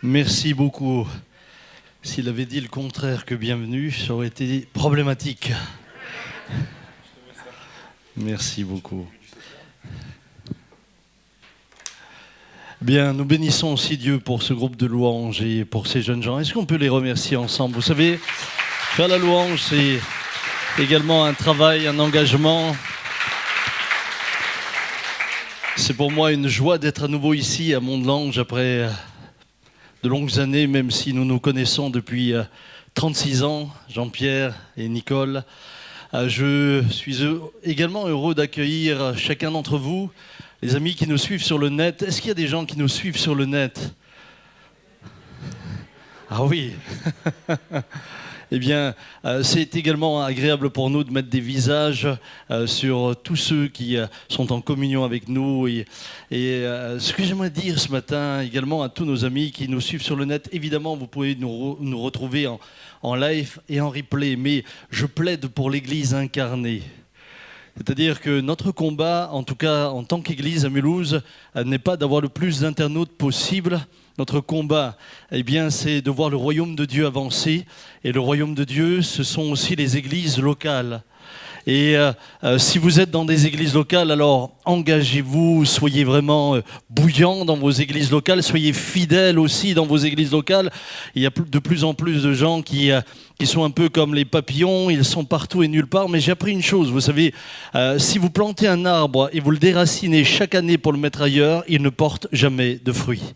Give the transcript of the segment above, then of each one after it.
Merci beaucoup. S'il avait dit le contraire que bienvenue, ça aurait été problématique. Merci beaucoup. Bien, nous bénissons aussi Dieu pour ce groupe de louanges et pour ces jeunes gens. Est-ce qu'on peut les remercier ensemble? Vous savez, faire la louange, c'est également un travail, un engagement. C'est pour moi une joie d'être à nouveau ici à Mont-de-Lange après de longues années, même si nous nous connaissons depuis 36 ans, Jean-Pierre et Nicole. Je suis également heureux d'accueillir chacun d'entre vous, les amis qui nous suivent sur le net. Est-ce qu'il y a des gens qui nous suivent sur le net? Ah oui. Eh bien, c'est également agréable pour nous de mettre des visages sur tous ceux qui sont en communion avec nous. Et ce que j'aimerais dire ce matin également à tous nos amis qui nous suivent sur le net, évidemment, vous pouvez nous retrouver en live et en replay, mais je plaide pour l'Église incarnée. C'est-à-dire que notre combat, en tout cas en tant qu'Église à Mulhouse, n'est pas d'avoir le plus d'internautes possible. Notre combat, eh bien, c'est de voir le royaume de Dieu avancer. Et le royaume de Dieu, ce sont aussi les églises locales. Et si vous êtes dans des églises locales, alors engagez-vous, soyez vraiment bouillants dans vos églises locales, soyez fidèles aussi dans vos églises locales. Il y a de plus en plus de gens qui sont un peu comme les papillons, ils sont partout et nulle part. Mais j'ai appris une chose, vous savez, si vous plantez un arbre et vous le déracinez chaque année pour le mettre ailleurs, il ne porte jamais de fruits.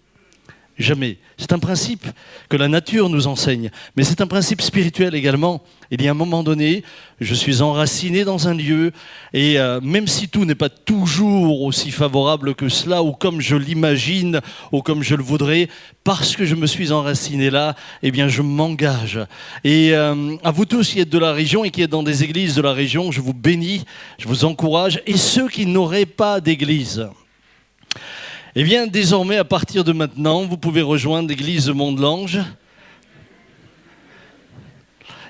Jamais. C'est un principe que la nature nous enseigne, mais c'est un principe spirituel également. Il y a un moment donné, je suis enraciné dans un lieu, et même si tout n'est pas toujours aussi favorable que cela, ou comme je l'imagine, ou comme je le voudrais, parce que je me suis enraciné là, eh bien je m'engage. Et à vous tous qui êtes de la région et qui êtes dans des églises de la région, je vous bénis, je vous encourage, et ceux qui n'auraient pas d'église, eh bien, désormais, à partir de maintenant, vous pouvez rejoindre l'église de Mont-de-Lange.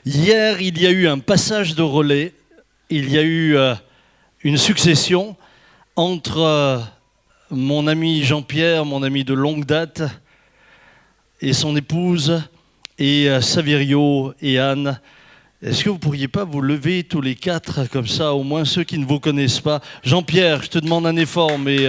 Hier, il y a eu un passage de relais. Il y a eu une succession entre mon ami Jean-Pierre, mon ami de longue date, et son épouse, et Saverio et Anne. Est-ce que vous ne pourriez pas vous lever tous les quatre, comme ça, au moins ceux qui ne vous connaissent pas? Jean-Pierre, je te demande un effort, mais...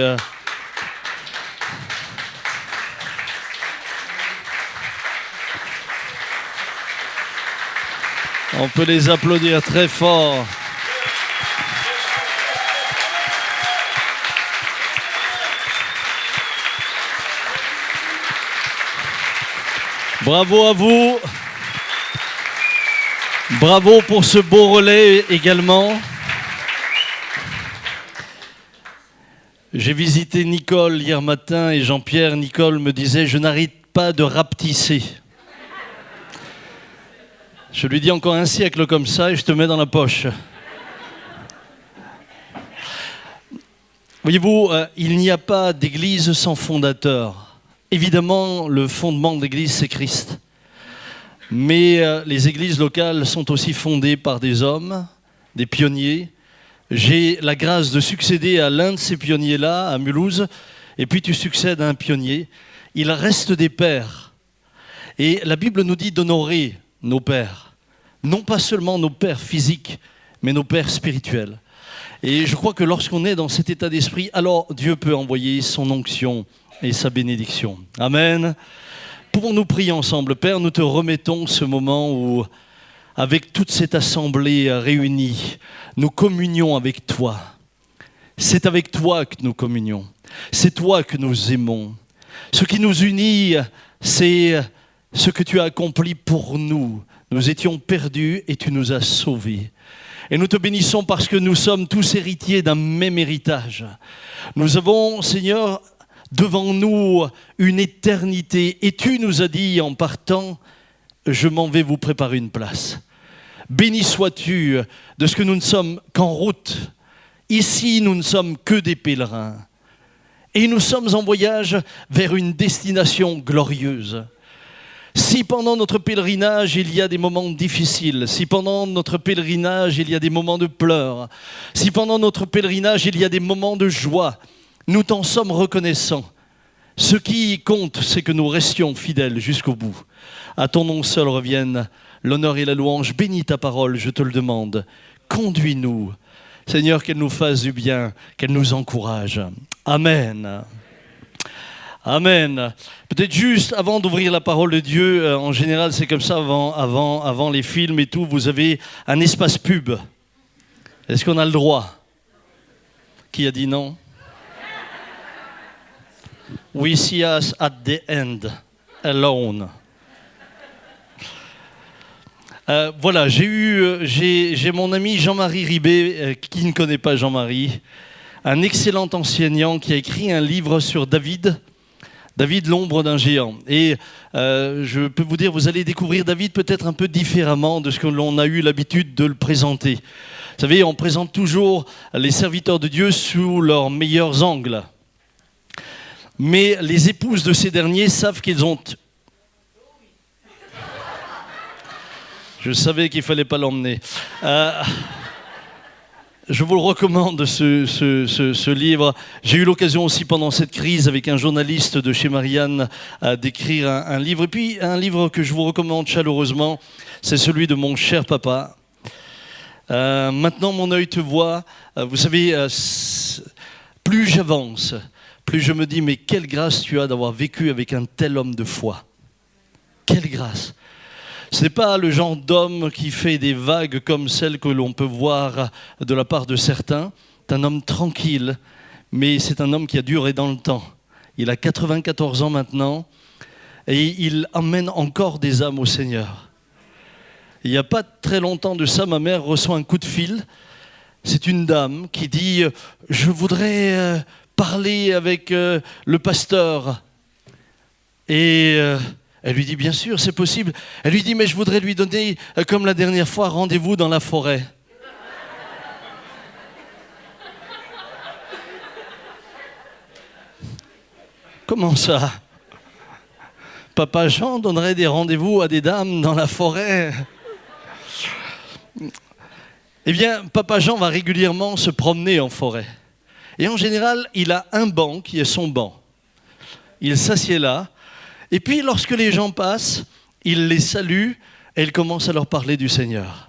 On peut les applaudir très fort. Bravo à vous. Bravo pour ce beau relais également. J'ai visité Nicole hier matin et Jean-Pierre, Nicole me disait « Je n'arrête pas de rapetisser ». Je lui dis encore un siècle comme ça et je te mets dans la poche. Voyez-vous, il n'y a pas d'église sans fondateur. Évidemment, le fondement de l'église, c'est Christ. Mais les églises locales sont aussi fondées par des hommes, des pionniers. J'ai la grâce de succéder à l'un de ces pionniers-là, à Mulhouse, et puis tu succèdes à un pionnier. Il reste des pères. Et la Bible nous dit d'honorer nos pères, non pas seulement nos pères physiques, mais nos pères spirituels. Et je crois que lorsqu'on est dans cet état d'esprit, alors Dieu peut envoyer son onction et sa bénédiction. Amen. Pouvons-nous prier ensemble? Père, nous te remettons ce moment où, avec toute cette assemblée réunie, nous communions avec toi. C'est avec toi que nous communions. C'est toi que nous aimons. Ce qui nous unit, c'est ce que tu as accompli pour nous. Nous étions perdus et tu nous as sauvés. Et nous te bénissons parce que nous sommes tous héritiers d'un même héritage. Nous avons, Seigneur, devant nous une éternité. Et tu nous as dit en partant, je m'en vais vous préparer une place. Béni sois-tu de ce que nous ne sommes qu'en route. Ici, nous ne sommes que des pèlerins. Et nous sommes en voyage vers une destination glorieuse. Si pendant notre pèlerinage, il y a des moments difficiles, si pendant notre pèlerinage, il y a des moments de pleurs, si pendant notre pèlerinage, il y a des moments de joie, nous t'en sommes reconnaissants. Ce qui compte, c'est que nous restions fidèles jusqu'au bout. À ton nom seul reviennent l'honneur et la louange. Bénis ta parole, je te le demande. Conduis-nous. Seigneur, qu'elle nous fasse du bien, qu'elle nous encourage. Amen. Amen. Peut-être juste avant d'ouvrir la parole de Dieu, en général c'est comme ça avant les films et tout, vous avez un espace pub. Est-ce qu'on a le droit? Qui a dit non? We see us at the end, alone. Voilà, j'ai mon ami Jean-Marie Ribé, qui ne connaît pas Jean-Marie, un excellent enseignant qui a écrit un livre sur David, l'ombre d'un géant. Et je peux vous dire, vous allez découvrir David peut-être un peu différemment de ce que l'on a eu l'habitude de le présenter. Vous savez, on présente toujours les serviteurs de Dieu sous leurs meilleurs angles. Mais les épouses de ces derniers savent qu'ils ont... Je savais qu'il ne fallait pas l'emmener. Je vous le recommande, ce livre. J'ai eu l'occasion aussi pendant cette crise avec un journaliste de chez Marianne d'écrire un livre. Et puis un livre que je vous recommande chaleureusement, c'est celui de mon cher papa. Maintenant mon œil te voit. Vous savez, plus j'avance, plus je me dis, mais quelle grâce tu as d'avoir vécu avec un tel homme de foi. Quelle grâce. Ce n'est pas le genre d'homme qui fait des vagues comme celles que l'on peut voir de la part de certains. C'est un homme tranquille, mais c'est un homme qui a duré dans le temps. Il a 94 ans maintenant et il emmène encore des âmes au Seigneur. Il n'y a pas très longtemps de ça, ma mère reçoit un coup de fil. C'est une dame qui dit « Je voudrais parler avec le pasteur. » Et... elle lui dit, bien sûr, c'est possible. Elle lui dit, mais je voudrais lui donner, comme la dernière fois, rendez-vous dans la forêt. Comment ça? Papa Jean donnerait des rendez-vous à des dames dans la forêt? Eh bien, Papa Jean va régulièrement se promener en forêt. Et en général, il a un banc qui est son banc. Il s'assied là. Et puis, lorsque les gens passent, il les salue et il commence à leur parler du Seigneur.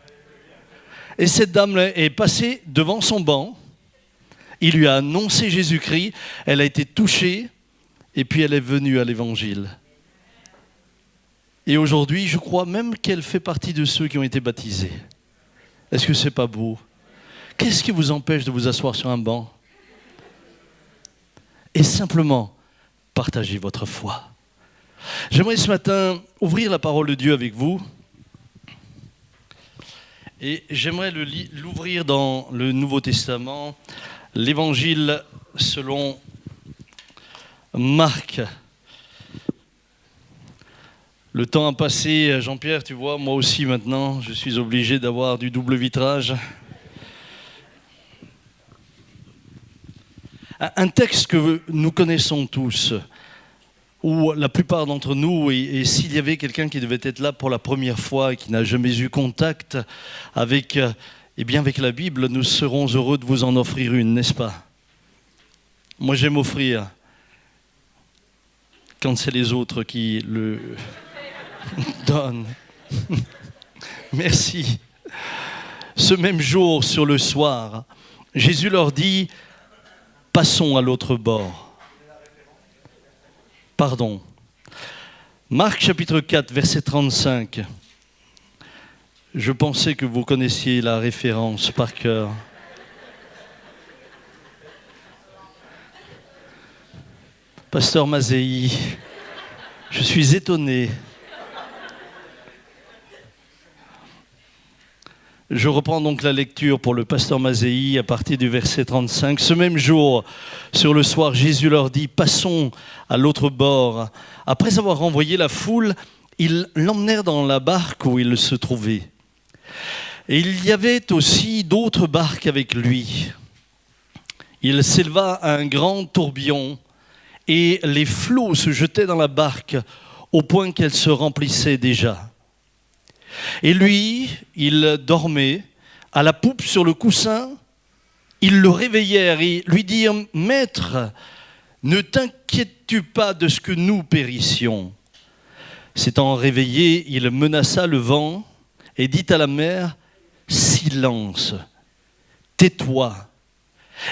Et cette dame est passée devant son banc, il lui a annoncé Jésus-Christ, elle a été touchée et puis elle est venue à l'Évangile. Et aujourd'hui, je crois même qu'elle fait partie de ceux qui ont été baptisés. Est-ce que c'est pas beau? Qu'est-ce qui vous empêche de vous asseoir sur un banc et simplement partager votre foi? J'aimerais ce matin ouvrir la parole de Dieu avec vous et j'aimerais l'ouvrir dans le Nouveau Testament, l'Évangile selon Marc. Le temps a passé, Jean-Pierre, tu vois, moi aussi maintenant, je suis obligé d'avoir du double vitrage. Un texte que nous connaissons tous, où la plupart d'entre nous, et s'il y avait quelqu'un qui devait être là pour la première fois et qui n'a jamais eu contact avec, avec la Bible, nous serons heureux de vous en offrir une, n'est-ce pas? Moi, j'aime offrir quand c'est les autres qui le donnent. Merci. Ce même jour, sur le soir, Jésus leur dit « Passons à l'autre bord ». Pardon. Marc chapitre 4, verset 35. Je pensais que vous connaissiez la référence par cœur. Pasteur Mazei, je suis étonné. Je reprends donc la lecture pour le pasteur Mazei à partir du verset 35. Ce même jour, sur le soir, Jésus leur dit « Passons à l'autre bord ». Après avoir renvoyé la foule, ils l'emmenèrent dans la barque où il se trouvait. Et il y avait aussi d'autres barques avec lui. Il s'éleva un grand tourbillon et les flots se jetaient dans la barque au point qu'elle se remplissait déjà. Et lui, il dormait à la poupe sur le coussin. Ils le réveillèrent et lui dirent « Maître, ne t'inquiètes-tu crains-tu pas de ce que nous périssions ? S'étant réveillé, il menaça le vent et dit à la mer, « Silence, tais-toi !»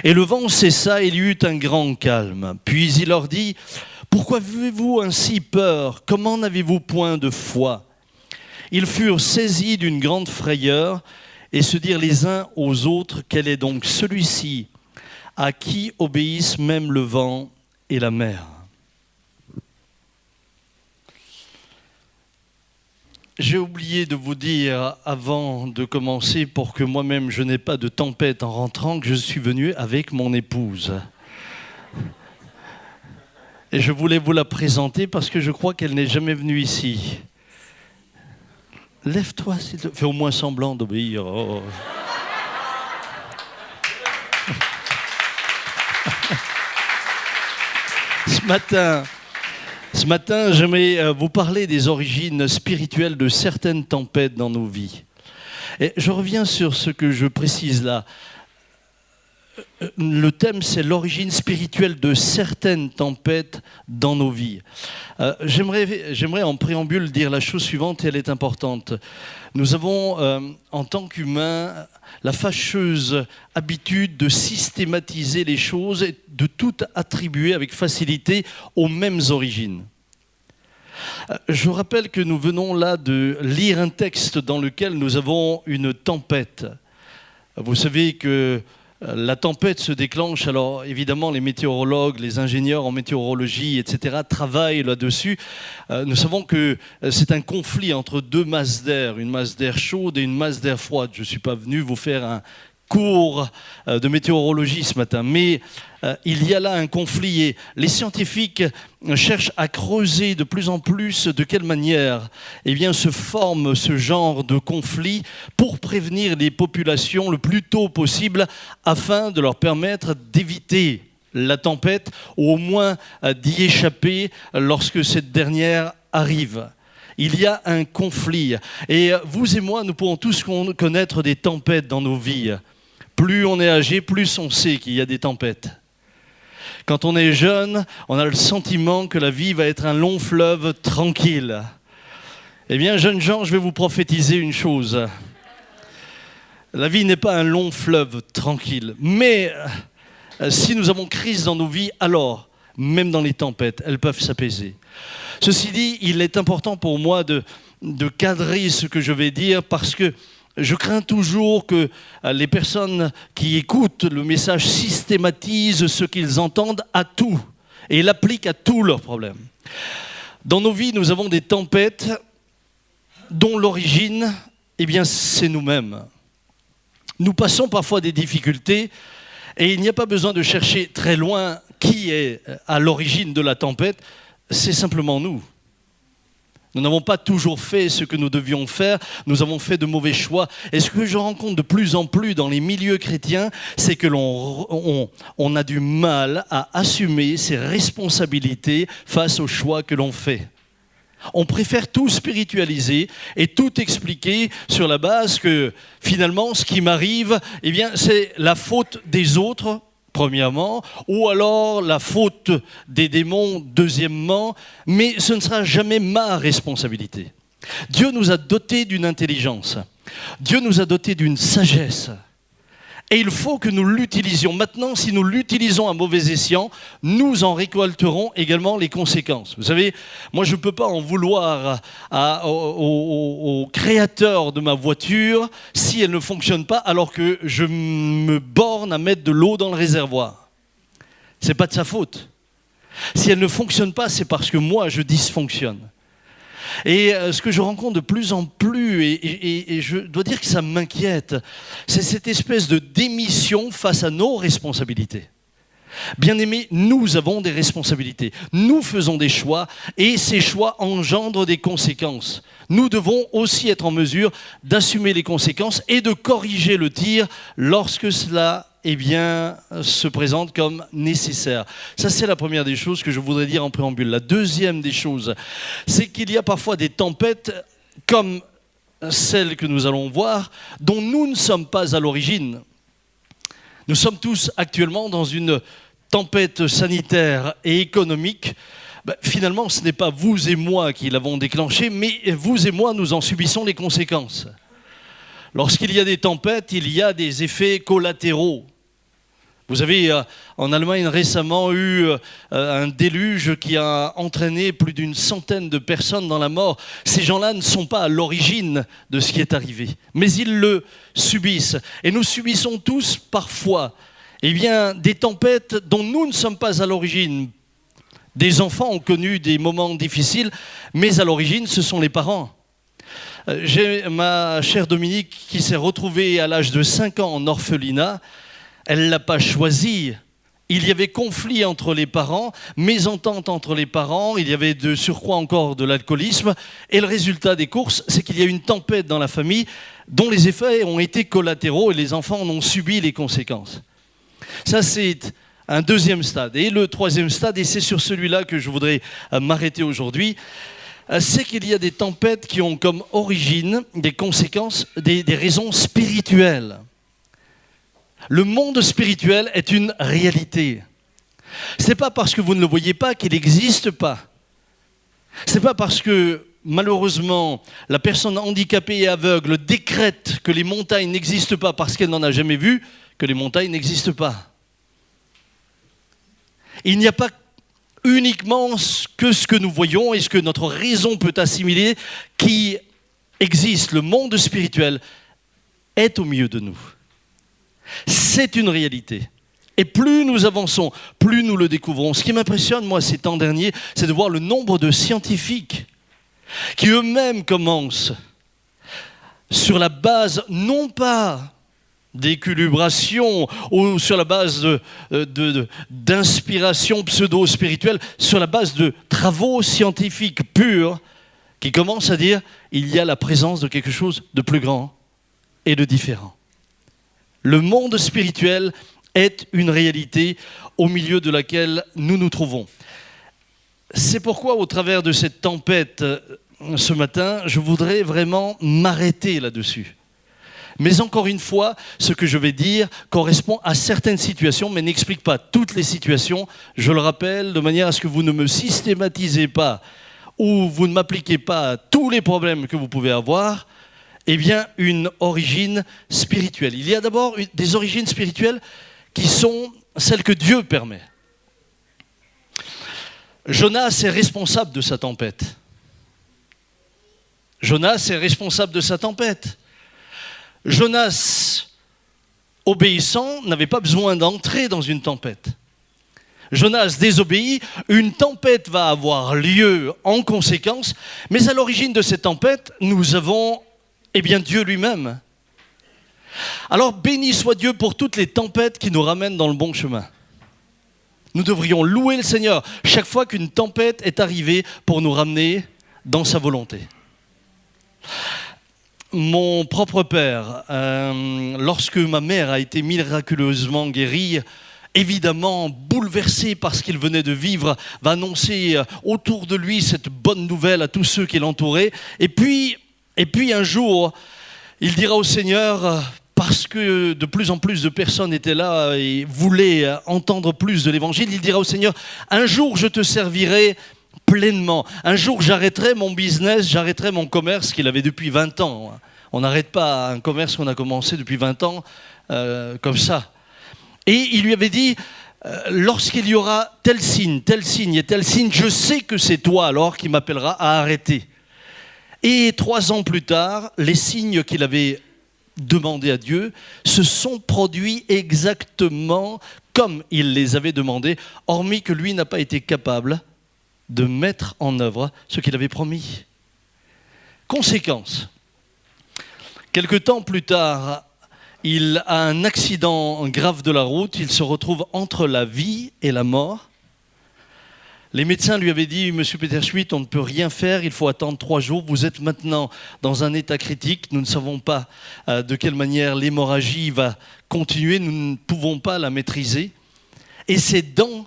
Et le vent cessa et il y eut un grand calme. Puis il leur dit, « Pourquoi avez-vous ainsi peur ? Comment n'avez-vous point de foi ?» Ils furent saisis d'une grande frayeur et se dirent les uns aux autres, « Quel est donc celui-ci à qui obéissent même le vent et la mer ?» J'ai oublié de vous dire avant de commencer, pour que moi-même je n'ai pas de tempête en rentrant, que je suis venu avec mon épouse. Et je voulais vous la présenter parce que je crois qu'elle n'est jamais venue ici. Lève-toi, s'il te plaît. Fais au moins semblant d'obéir. Oh. Ce matin, j'aimerais vous parler des origines spirituelles de certaines tempêtes dans nos vies. Et je reviens sur ce que je précise là. Le thème, c'est l'origine spirituelle de certaines tempêtes dans nos vies. J'aimerais en préambule dire la chose suivante, et elle est importante. Nous avons, en tant qu'humains, la fâcheuse habitude de systématiser les choses et de tout attribuer avec facilité aux mêmes origines. Je rappelle que nous venons là de lire un texte dans lequel nous avons une tempête. Vous savez que la tempête se déclenche, alors évidemment les météorologues, les ingénieurs en météorologie, etc. travaillent là-dessus. Nous savons que c'est un conflit entre deux masses d'air, une masse d'air chaude et une masse d'air froide. Je ne suis pas venu vous faire un cours de météorologie ce matin, mais il y a là un conflit et les scientifiques cherchent à creuser de plus en plus de quelle manière se forme ce genre de conflit pour prévenir les populations le plus tôt possible afin de leur permettre d'éviter la tempête ou au moins d'y échapper lorsque cette dernière arrive. Il y a un conflit et vous et moi, nous pouvons tous connaître des tempêtes dans nos vies. Plus on est âgé, plus on sait qu'il y a des tempêtes. Quand on est jeune, on a le sentiment que la vie va être un long fleuve tranquille. Eh bien, jeunes gens, je vais vous prophétiser une chose. La vie n'est pas un long fleuve tranquille. Mais si nous avons crise dans nos vies, alors, même dans les tempêtes, elles peuvent s'apaiser. Ceci dit, il est important pour moi de cadrer ce que je vais dire parce que je crains toujours que les personnes qui écoutent le message systématisent ce qu'ils entendent à tout et l'appliquent à tous leurs problèmes. Dans nos vies, nous avons des tempêtes dont l'origine, c'est nous-mêmes. Nous passons parfois des difficultés et il n'y a pas besoin de chercher très loin qui est à l'origine de la tempête, c'est simplement nous. Nous n'avons pas toujours fait ce que nous devions faire, nous avons fait de mauvais choix. Et ce que je rencontre de plus en plus dans les milieux chrétiens, c'est que on a du mal à assumer ses responsabilités face aux choix que l'on fait. On préfère tout spiritualiser et tout expliquer sur la base que finalement, ce qui m'arrive, c'est la faute des autres, premièrement, ou alors la faute des démons, deuxièmement, mais ce ne sera jamais ma responsabilité. Dieu nous a dotés d'une intelligence, Dieu nous a dotés d'une sagesse, et il faut que nous l'utilisions. Maintenant, si nous l'utilisons à mauvais escient, nous en récolterons également les conséquences. Vous savez, moi je ne peux pas en vouloir au créateur de ma voiture si elle ne fonctionne pas alors que je me borne à mettre de l'eau dans le réservoir. Ce n'est pas de sa faute. Si elle ne fonctionne pas, c'est parce que moi je dysfonctionne. Et ce que je rencontre de plus en plus, et je dois dire que ça m'inquiète, c'est cette espèce de démission face à nos responsabilités. Bien-aimés, nous avons des responsabilités, nous faisons des choix et ces choix engendrent des conséquences. Nous devons aussi être en mesure d'assumer les conséquences et de corriger le tir lorsque cela se présente comme nécessaire. Ça, c'est la première des choses que je voudrais dire en préambule. La deuxième des choses, c'est qu'il y a parfois des tempêtes comme celle que nous allons voir, dont nous ne sommes pas à l'origine. Nous sommes tous actuellement dans une tempête sanitaire et économique, finalement, ce n'est pas vous et moi qui l'avons déclenché, mais vous et moi, nous en subissons les conséquences. Lorsqu'il y a des tempêtes, il y a des effets collatéraux. Vous avez en Allemagne récemment eu un déluge qui a entraîné plus d'une centaine de personnes dans la mort. Ces gens-là ne sont pas à l'origine de ce qui est arrivé, mais ils le subissent. Et nous subissons tous parfois des tempêtes dont nous ne sommes pas à l'origine. Des enfants ont connu des moments difficiles, mais à l'origine, ce sont les parents. J'ai ma chère Dominique qui s'est retrouvée à l'âge de 5 ans en orphelinat. Elle ne l'a pas choisi. Il y avait conflit entre les parents, mésentente entre les parents, il y avait de surcroît encore de l'alcoolisme. Et le résultat des courses, c'est qu'il y a eu une tempête dans la famille dont les effets ont été collatéraux et les enfants en ont subi les conséquences. Ça, c'est un deuxième stade. Et le troisième stade, et c'est sur celui-là que je voudrais m'arrêter aujourd'hui, c'est qu'il y a des tempêtes qui ont comme origine des conséquences, des raisons spirituelles. Le monde spirituel est une réalité. Ce n'est pas parce que vous ne le voyez pas qu'il n'existe pas. Ce n'est pas parce que, malheureusement, la personne handicapée et aveugle décrète que les montagnes n'existent pas parce qu'elle n'en a jamais vu, que les montagnes n'existent pas. Il n'y a pas uniquement que ce que nous voyons et ce que notre raison peut assimiler qui existe. Le monde spirituel est au milieu de nous. C'est une réalité. Et plus nous avançons, plus nous le découvrons. Ce qui m'impressionne, moi, ces temps derniers, c'est de voir le nombre de scientifiques qui eux-mêmes commencent sur la base, non pas d'équilibration ou sur la base d'inspiration pseudo-spirituelle, sur la base de travaux scientifiques purs qui commencent à dire il y a la présence de quelque chose de plus grand et de différent. Le monde spirituel est une réalité au milieu de laquelle nous nous trouvons. C'est pourquoi, au travers de cette tempête ce matin, je voudrais vraiment m'arrêter là-dessus. Mais encore une fois, ce que je vais dire correspond à certaines situations, mais n'explique pas toutes les situations. Je le rappelle, de manière à ce que vous ne me systématisez pas ou vous ne m'appliquez pas à tous les problèmes que vous pouvez avoir, une origine spirituelle. Il y a d'abord des origines spirituelles qui sont celles que Dieu permet. Jonas est responsable de sa tempête. Jonas est responsable de sa tempête. Jonas, obéissant, n'avait pas besoin d'entrer dans une tempête. Jonas désobéit, une tempête va avoir lieu en conséquence, mais à l'origine de cette tempête, nous avons Dieu lui-même. Alors béni soit Dieu pour toutes les tempêtes qui nous ramènent dans le bon chemin. Nous devrions louer le Seigneur chaque fois qu'une tempête est arrivée pour nous ramener dans sa volonté. Mon propre père, lorsque ma mère a été miraculeusement guérie, évidemment bouleversé par ce qu'il venait de vivre, va annoncer autour de lui cette bonne nouvelle à tous ceux qui l'entouraient. Et puis un jour, il dira au Seigneur, parce que de plus en plus de personnes étaient là et voulaient entendre plus de l'évangile, il dira au Seigneur, un jour je te servirai pleinement. Un jour j'arrêterai mon business, j'arrêterai mon commerce qu'il avait depuis 20 ans. On n'arrête pas un commerce qu'on a commencé depuis 20 ans comme ça. Et il lui avait dit, lorsqu'il y aura tel signe et tel signe, je sais que c'est toi alors qui m'appellera à arrêter. Et 3 ans plus tard, les signes qu'il avait demandés à Dieu se sont produits exactement comme il les avait demandés, hormis que lui n'a pas été capable de mettre en œuvre ce qu'il avait promis. Conséquence, quelque temps plus tard, il a un accident grave de la route, il se retrouve entre la vie et la mort. Les médecins lui avaient dit, Monsieur Peter Schmidt, on ne peut rien faire, il faut attendre 3 jours. Vous êtes maintenant dans un état critique. Nous ne savons pas de quelle manière l'hémorragie va continuer. Nous ne pouvons pas la maîtriser. Et c'est dans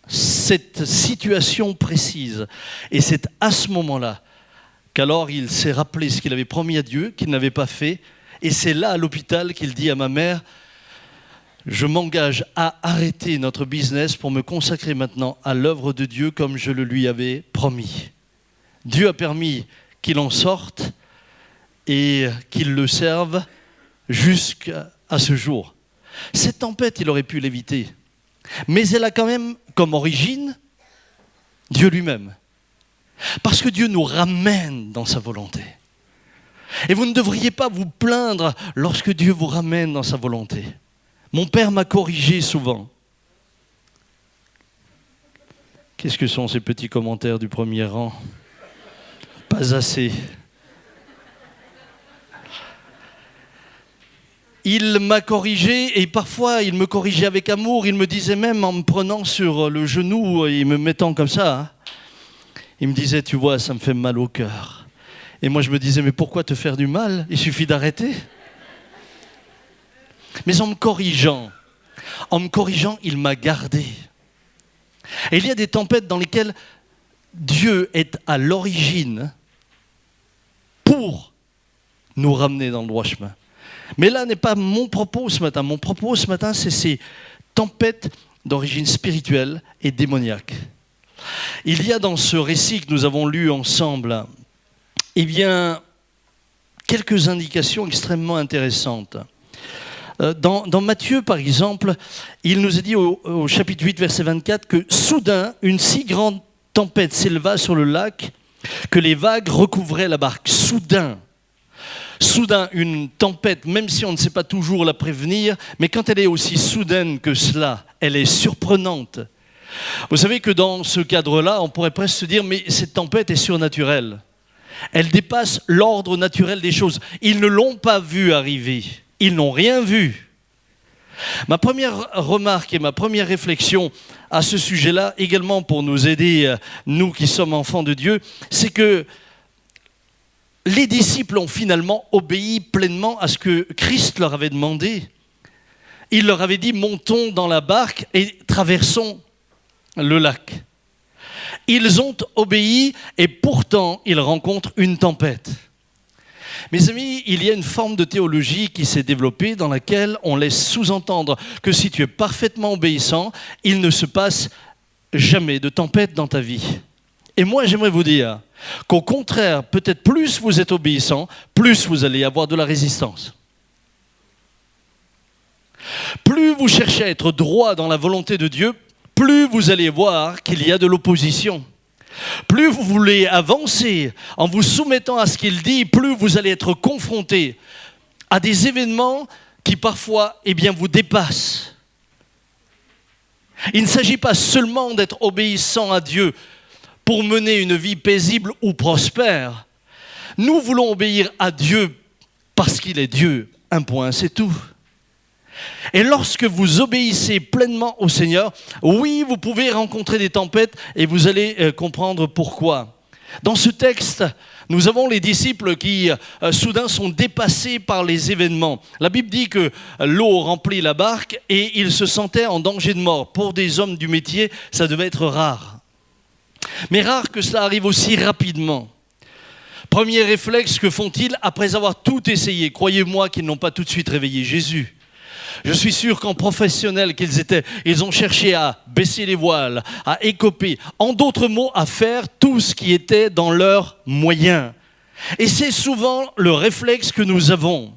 cette situation précise, et c'est à ce moment-là qu'alors il s'est rappelé ce qu'il avait promis à Dieu, qu'il n'avait pas fait. Et c'est là, à l'hôpital, qu'il dit à ma mère, Je m'engage à arrêter notre business pour me consacrer maintenant à l'œuvre de Dieu comme je le lui avais promis. Dieu a permis qu'il en sorte et qu'il le serve jusqu'à ce jour. Cette tempête, il aurait pu l'éviter. Mais elle a quand même comme origine Dieu lui-même. Parce que Dieu nous ramène dans sa volonté. Et vous ne devriez pas vous plaindre lorsque Dieu vous ramène dans sa volonté. Mon père m'a corrigé souvent. Qu'est-ce que sont ces petits commentaires du premier rang ? Pas assez. Il m'a corrigé et parfois il me corrigeait avec amour. Il me disait même en me prenant sur le genou et me mettant comme ça. Il me disait, tu vois, ça me fait mal au cœur. Et moi je me disais, mais pourquoi te faire du mal ? Il suffit d'arrêter. Mais en me corrigeant, il m'a gardé. Et il y a des tempêtes dans lesquelles Dieu est à l'origine pour nous ramener dans le droit chemin. Mais là n'est pas mon propos ce matin. Mon propos ce matin, c'est ces tempêtes d'origine spirituelle et démoniaque. Il y a dans ce récit que nous avons lu ensemble, eh bien, quelques indications extrêmement intéressantes. Dans Matthieu, par exemple, il nous est dit au chapitre 8, verset 24, que soudain, une si grande tempête s'éleva sur le lac que les vagues recouvraient la barque. Soudain, une tempête, même si on ne sait pas toujours la prévenir, mais quand elle est aussi soudaine que cela, elle est surprenante. Vous savez que dans ce cadre-là, on pourrait presque se dire, mais cette tempête est surnaturelle. Elle dépasse l'ordre naturel des choses. Ils ne l'ont pas vue arriver. Ils n'ont rien vu. Ma première remarque et ma première réflexion à ce sujet-là, également pour nous aider, nous qui sommes enfants de Dieu, c'est que les disciples ont finalement obéi pleinement à ce que Christ leur avait demandé. Il leur avait dit, montons dans la barque et traversons le lac. Ils ont obéi et pourtant ils rencontrent une tempête. Mes amis, il y a une forme de théologie qui s'est développée dans laquelle on laisse sous-entendre que si tu es parfaitement obéissant, il ne se passe jamais de tempête dans ta vie. Et moi, j'aimerais vous dire qu'au contraire, peut-être plus vous êtes obéissant, plus vous allez avoir de la résistance. Plus vous cherchez à être droit dans la volonté de Dieu, plus vous allez voir qu'il y a de l'opposition. Plus vous voulez avancer en vous soumettant à ce qu'il dit, plus vous allez être confronté à des événements qui parfois vous dépassent. Il ne s'agit pas seulement d'être obéissant à Dieu pour mener une vie paisible ou prospère. Nous voulons obéir à Dieu parce qu'il est Dieu. Un point, c'est tout. Et lorsque vous obéissez pleinement au Seigneur, oui, vous pouvez rencontrer des tempêtes et vous allez comprendre pourquoi. Dans ce texte, nous avons les disciples qui soudain sont dépassés par les événements. La Bible dit que l'eau remplit la barque et ils se sentaient en danger de mort. Pour des hommes du métier, ça devait être rare. Mais rare que cela arrive aussi rapidement. Premier réflexe, que font-ils après avoir tout essayé ? Croyez-moi qu'ils n'ont pas tout de suite réveillé Jésus. Je suis sûr qu'en professionnels qu'ils étaient, ils ont cherché à baisser les voiles, à écoper, en d'autres mots, à faire tout ce qui était dans leurs moyens. Et c'est souvent le réflexe que nous avons.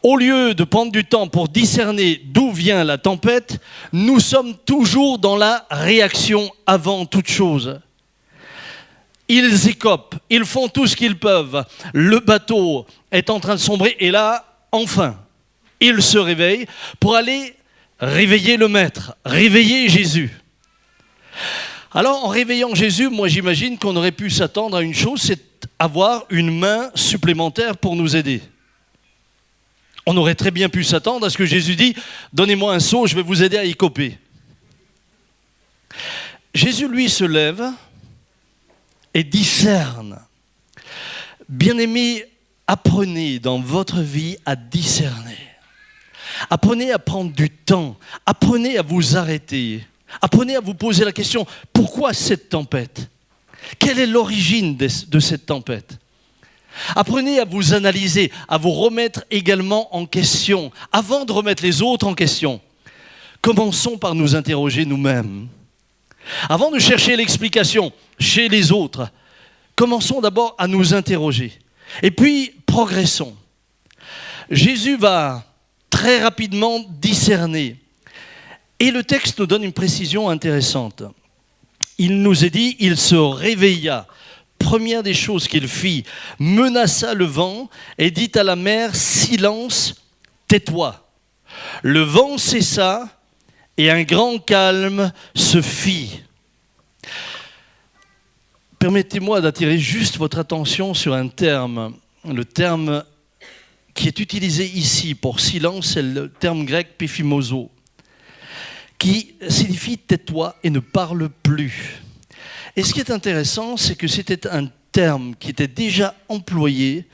Au lieu de prendre du temps pour discerner d'où vient la tempête, nous sommes toujours dans la réaction avant toute chose. Ils écopent, ils font tout ce qu'ils peuvent. Le bateau est en train de sombrer et là, enfin, ils se réveillent pour aller réveiller le Maître, réveiller Jésus. Alors, en réveillant Jésus, moi j'imagine qu'on aurait pu s'attendre à une chose, c'est avoir une main supplémentaire pour nous aider. On aurait très bien pu s'attendre à ce que Jésus dit « Donnez-moi un seau, je vais vous aider à écoper ». Jésus, lui, se lève et discerne. Bien-aimés, apprenez dans votre vie à discerner. Apprenez à prendre du temps. Apprenez à vous arrêter. Apprenez à vous poser la question « Pourquoi cette tempête ? Quelle est l'origine de cette tempête ?» Apprenez à vous analyser, à vous remettre également en question, avant de remettre les autres en question. commençons par nous interroger nous-mêmes. Avant de chercher l'explication chez les autres, commençons d'abord à nous interroger. Et puis, progressons. Jésus va très rapidement discerner. Et le texte nous donne une précision intéressante. Il nous est dit, il se réveilla. Première des choses qu'il fit, menaça le vent et dit à la mer, silence, tais-toi. Le vent cessa et un grand calme se fit. Permettez-moi d'attirer juste votre attention sur un terme. Le terme qui est utilisé ici pour silence, c'est le terme grec péphimoso, qui signifie tais-toi et ne parle plus. Et ce qui est intéressant, c'est que c'était un terme qui était déjà employé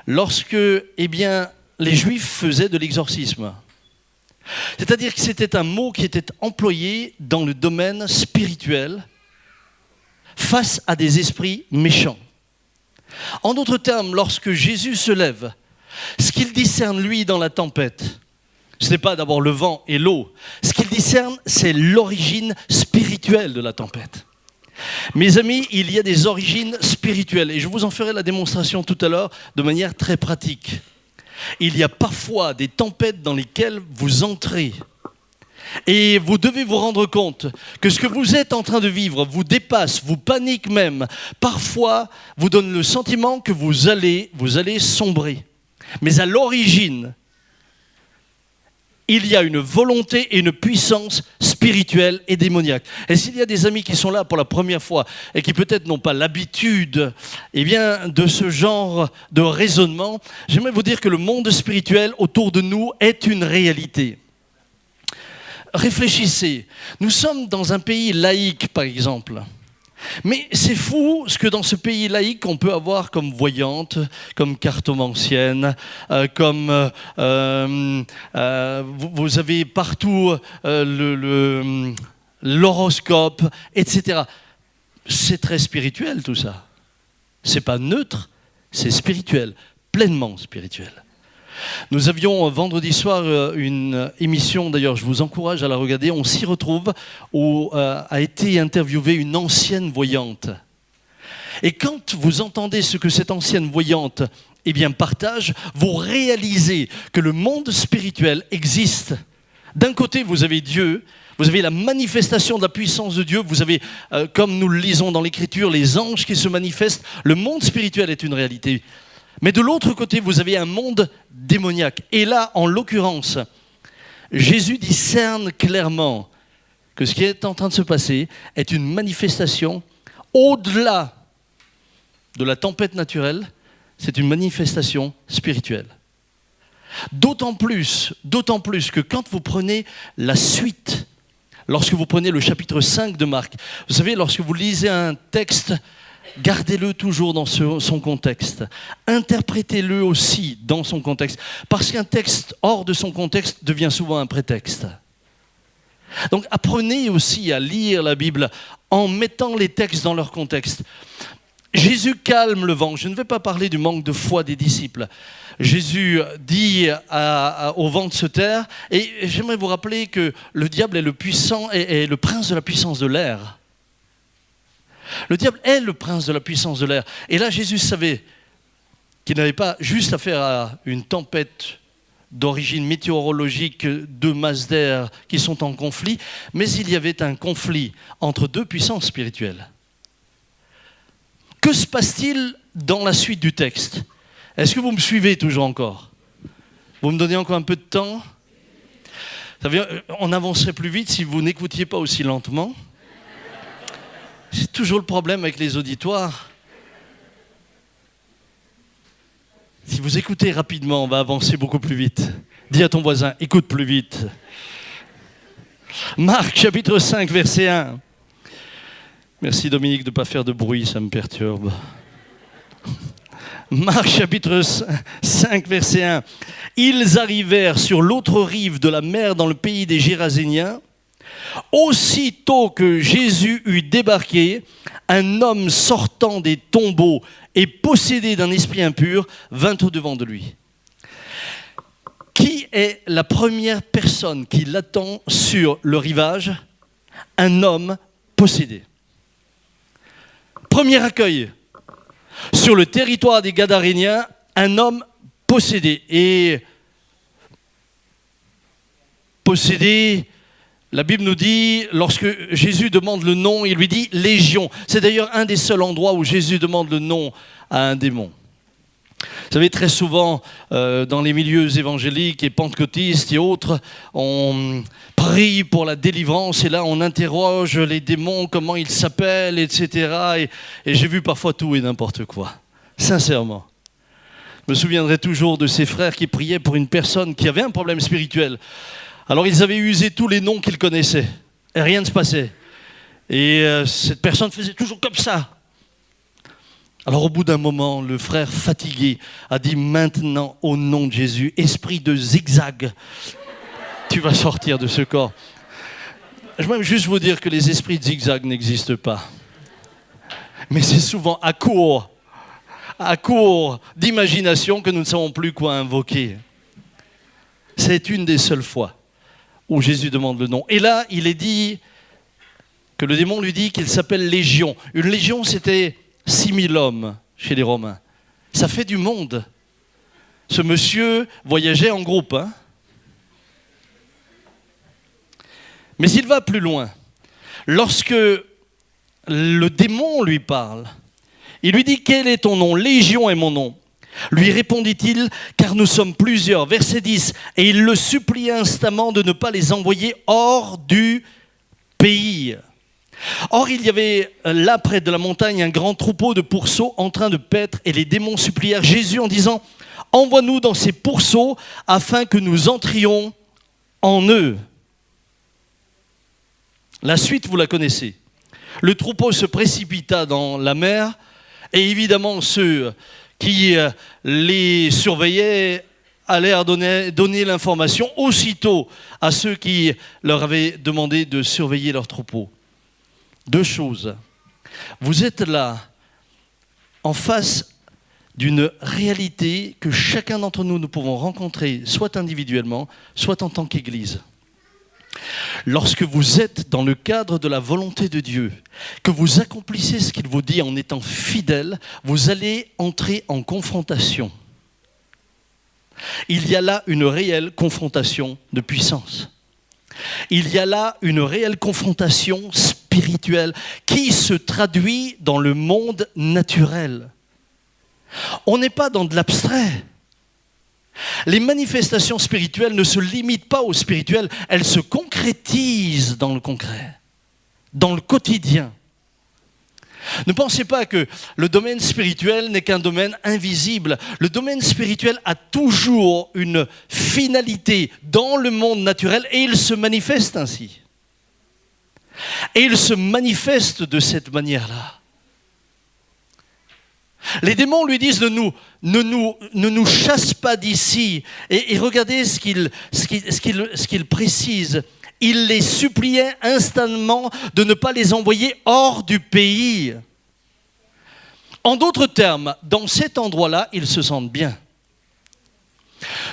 lorsque les Juifs faisaient de l'exorcisme. C'est-à-dire que c'était un mot qui était employé dans le domaine spirituel face à des esprits méchants. En d'autres termes, lorsque Jésus se lève, ce qu'il discerne, lui, dans la tempête, ce n'est pas d'abord le vent et l'eau. Ce qu'il discerne, c'est l'origine spirituelle de la tempête. Mes amis, il y a des origines spirituelles et je vous en ferai la démonstration tout à l'heure de manière très pratique. Il y a parfois des tempêtes dans lesquelles vous entrez et vous devez vous rendre compte que ce que vous êtes en train de vivre vous dépasse, vous panique même. Parfois, vous donne le sentiment que vous allez sombrer. Mais à l'origine, il y a une volonté et une puissance spirituelle et démoniaque. Et s'il y a des amis qui sont là pour la première fois et qui peut-être n'ont pas l'habitude de ce genre de raisonnement, j'aimerais vous dire que le monde spirituel autour de nous est une réalité. Réfléchissez, nous sommes dans un pays laïque par exemple. Mais c'est fou ce que dans ce pays laïque on peut avoir comme voyante, comme cartomancienne, vous avez partout l'horoscope, etc. C'est très spirituel tout ça. C'est pas neutre, c'est spirituel, pleinement spirituel. Nous avions vendredi soir une émission, d'ailleurs je vous encourage à la regarder, on s'y retrouve, où a été interviewée une ancienne voyante. Et quand vous entendez ce que cette ancienne voyante partage, vous réalisez que le monde spirituel existe. D'un côté, vous avez Dieu, vous avez la manifestation de la puissance de Dieu, vous avez, comme nous le lisons dans l'Écriture, les anges qui se manifestent. Le monde spirituel est une réalité. Mais de l'autre côté, vous avez un monde démoniaque. Et là, en l'occurrence, Jésus discerne clairement que ce qui est en train de se passer est une manifestation au-delà de la tempête naturelle, c'est une manifestation spirituelle. D'autant plus que quand vous prenez la suite, lorsque vous prenez le chapitre 5 de Marc, vous savez, lorsque vous lisez un texte, gardez-le toujours dans son contexte. Interprétez-le aussi dans son contexte. Parce qu'un texte hors de son contexte devient souvent un prétexte. Donc apprenez aussi à lire la Bible en mettant les textes dans leur contexte. Jésus calme le vent. Je ne vais pas parler du manque de foi des disciples. Jésus dit au vent de se taire. Et j'aimerais vous rappeler que le diable est le puissant et le prince de la puissance de l'air. Le diable est le prince de la puissance de l'air. Et là, Jésus savait qu'il n'avait pas juste affaire à une tempête d'origine météorologique, deux masses d'air qui sont en conflit, mais il y avait un conflit entre deux puissances spirituelles. Que se passe-t-il dans la suite du texte ? Est-ce que vous me suivez toujours encore ? Vous me donnez encore un peu de temps ? On avancerait plus vite si vous n'écoutiez pas aussi lentement. C'est toujours le problème avec les auditoires. Si vous écoutez rapidement, on va avancer beaucoup plus vite. Dis à ton voisin, écoute plus vite. Marc, chapitre 5, verset 1. Merci Dominique de ne pas faire de bruit, ça me perturbe. Marc, chapitre 5, verset 1. Ils arrivèrent sur l'autre rive de la mer dans le pays des Géraséniens. Aussitôt que Jésus eut débarqué, un homme sortant des tombeaux et possédé d'un esprit impur vint au-devant de lui. Qui est la première personne qui l'attend sur le rivage? Un homme possédé. Premier accueil. Sur le territoire des Gadaréniens, un homme possédé. Et possédé, la Bible nous dit, lorsque Jésus demande le nom, il lui dit « Légion ». C'est d'ailleurs un des seuls endroits où Jésus demande le nom à un démon. Vous savez, très souvent, dans les milieux évangéliques et pentecôtistes et autres, on prie pour la délivrance et là, on interroge les démons, comment ils s'appellent, etc. Et j'ai vu parfois tout et n'importe quoi, sincèrement. Je me souviendrai toujours de ces frères qui priaient pour une personne qui avait un problème spirituel. Alors, ils avaient usé tous les noms qu'ils connaissaient et rien ne se passait. Et cette personne faisait toujours comme ça. Alors au bout d'un moment, le frère fatigué a dit « Maintenant, au nom de Jésus, esprit de zigzag, tu vas sortir de ce corps. » Je vais juste vous dire que les esprits de zigzag n'existent pas. Mais c'est souvent à court d'imagination que nous ne savons plus quoi invoquer. C'est une des seules fois où Jésus demande le nom. Et là, il est dit que le démon lui dit qu'il s'appelle Légion. Une légion, c'était 6000 hommes chez les Romains. Ça fait du monde. Ce monsieur voyageait en groupe. Mais il va plus loin. Lorsque le démon lui parle, il lui dit « Quel est ton nom ? Légion est mon nom. » Lui répondit-il, car nous sommes plusieurs. Verset 10. Et il le supplie instamment de ne pas les envoyer hors du pays. Or, il y avait là, près de la montagne, un grand troupeau de pourceaux en train de paître, et les démons supplièrent Jésus en disant « Envoie-nous dans ces pourceaux afin que nous entrions en eux. » La suite, vous la connaissez. Le troupeau se précipita dans la mer, et évidemment, ceux qui les surveillaient allèrent donner l'information aussitôt à ceux qui leur avaient demandé de surveiller leur troupeau. Deux choses. Vous êtes là, en face d'une réalité que chacun d'entre nous pouvons rencontrer, soit individuellement, soit en tant qu'Église. Lorsque vous êtes dans le cadre de la volonté de Dieu, que vous accomplissez ce qu'il vous dit en étant fidèle, vous allez entrer en confrontation. Il y a là une réelle confrontation de puissance. Il y a là une réelle confrontation spirituelle qui se traduit dans le monde naturel. On n'est pas dans de l'abstrait. Les manifestations spirituelles ne se limitent pas au spirituel, elles se concrétisent dans le concret, dans le quotidien. Ne pensez pas que le domaine spirituel n'est qu'un domaine invisible. Le domaine spirituel a toujours une finalité dans le monde naturel et il se manifeste ainsi. Et il se manifeste de cette manière-là. Les démons lui disent ne nous chasse pas d'ici. Et regardez ce qu'il précise. Il les suppliait instamment de ne pas les envoyer hors du pays. En d'autres termes, dans cet endroit-là, ils se sentent bien.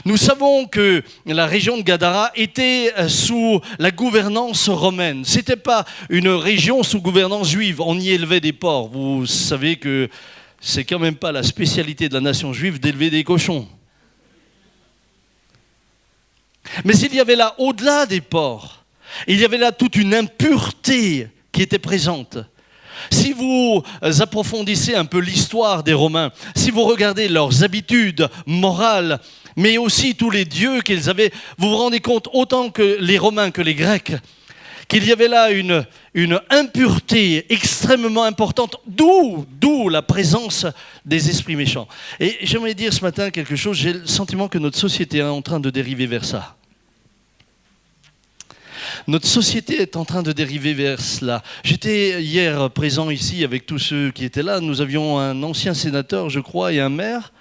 Nous savons que la région de Gadara était sous la gouvernance romaine. Ce n'était pas une région sous gouvernance juive. On y élevait des porcs. Vous savez que c'est quand même pas la spécialité de la nation juive d'élever des cochons. Mais il y avait là, au-delà des porcs, il y avait là toute une impureté qui était présente. Si vous approfondissez un peu l'histoire des Romains, si vous regardez leurs habitudes morales, mais aussi tous les dieux qu'ils avaient, vous vous rendez compte, autant que les Romains que les Grecs, qu'il y avait là une impureté extrêmement importante, d'où la présence des esprits méchants. Et j'aimerais dire ce matin quelque chose, j'ai le sentiment que notre société est en train de dériver vers ça. Notre société est en train de dériver vers cela. J'étais hier présent ici avec tous ceux qui étaient là. Nous avions un ancien sénateur, je crois, et un maire.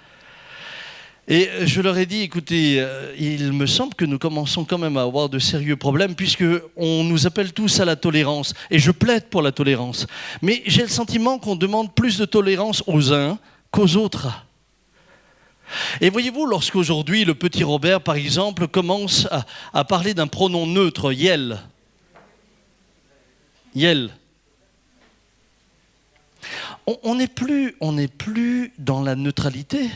Et je leur ai dit, écoutez, il me semble que nous commençons quand même à avoir de sérieux problèmes puisqu'on nous appelle tous à la tolérance. Et je plaide pour la tolérance. Mais j'ai le sentiment qu'on demande plus de tolérance aux uns qu'aux autres. Et voyez-vous, lorsqu'aujourd'hui le petit Robert, par exemple, commence à parler d'un pronom neutre, yel. Yel. On n'est plus dans la neutralité.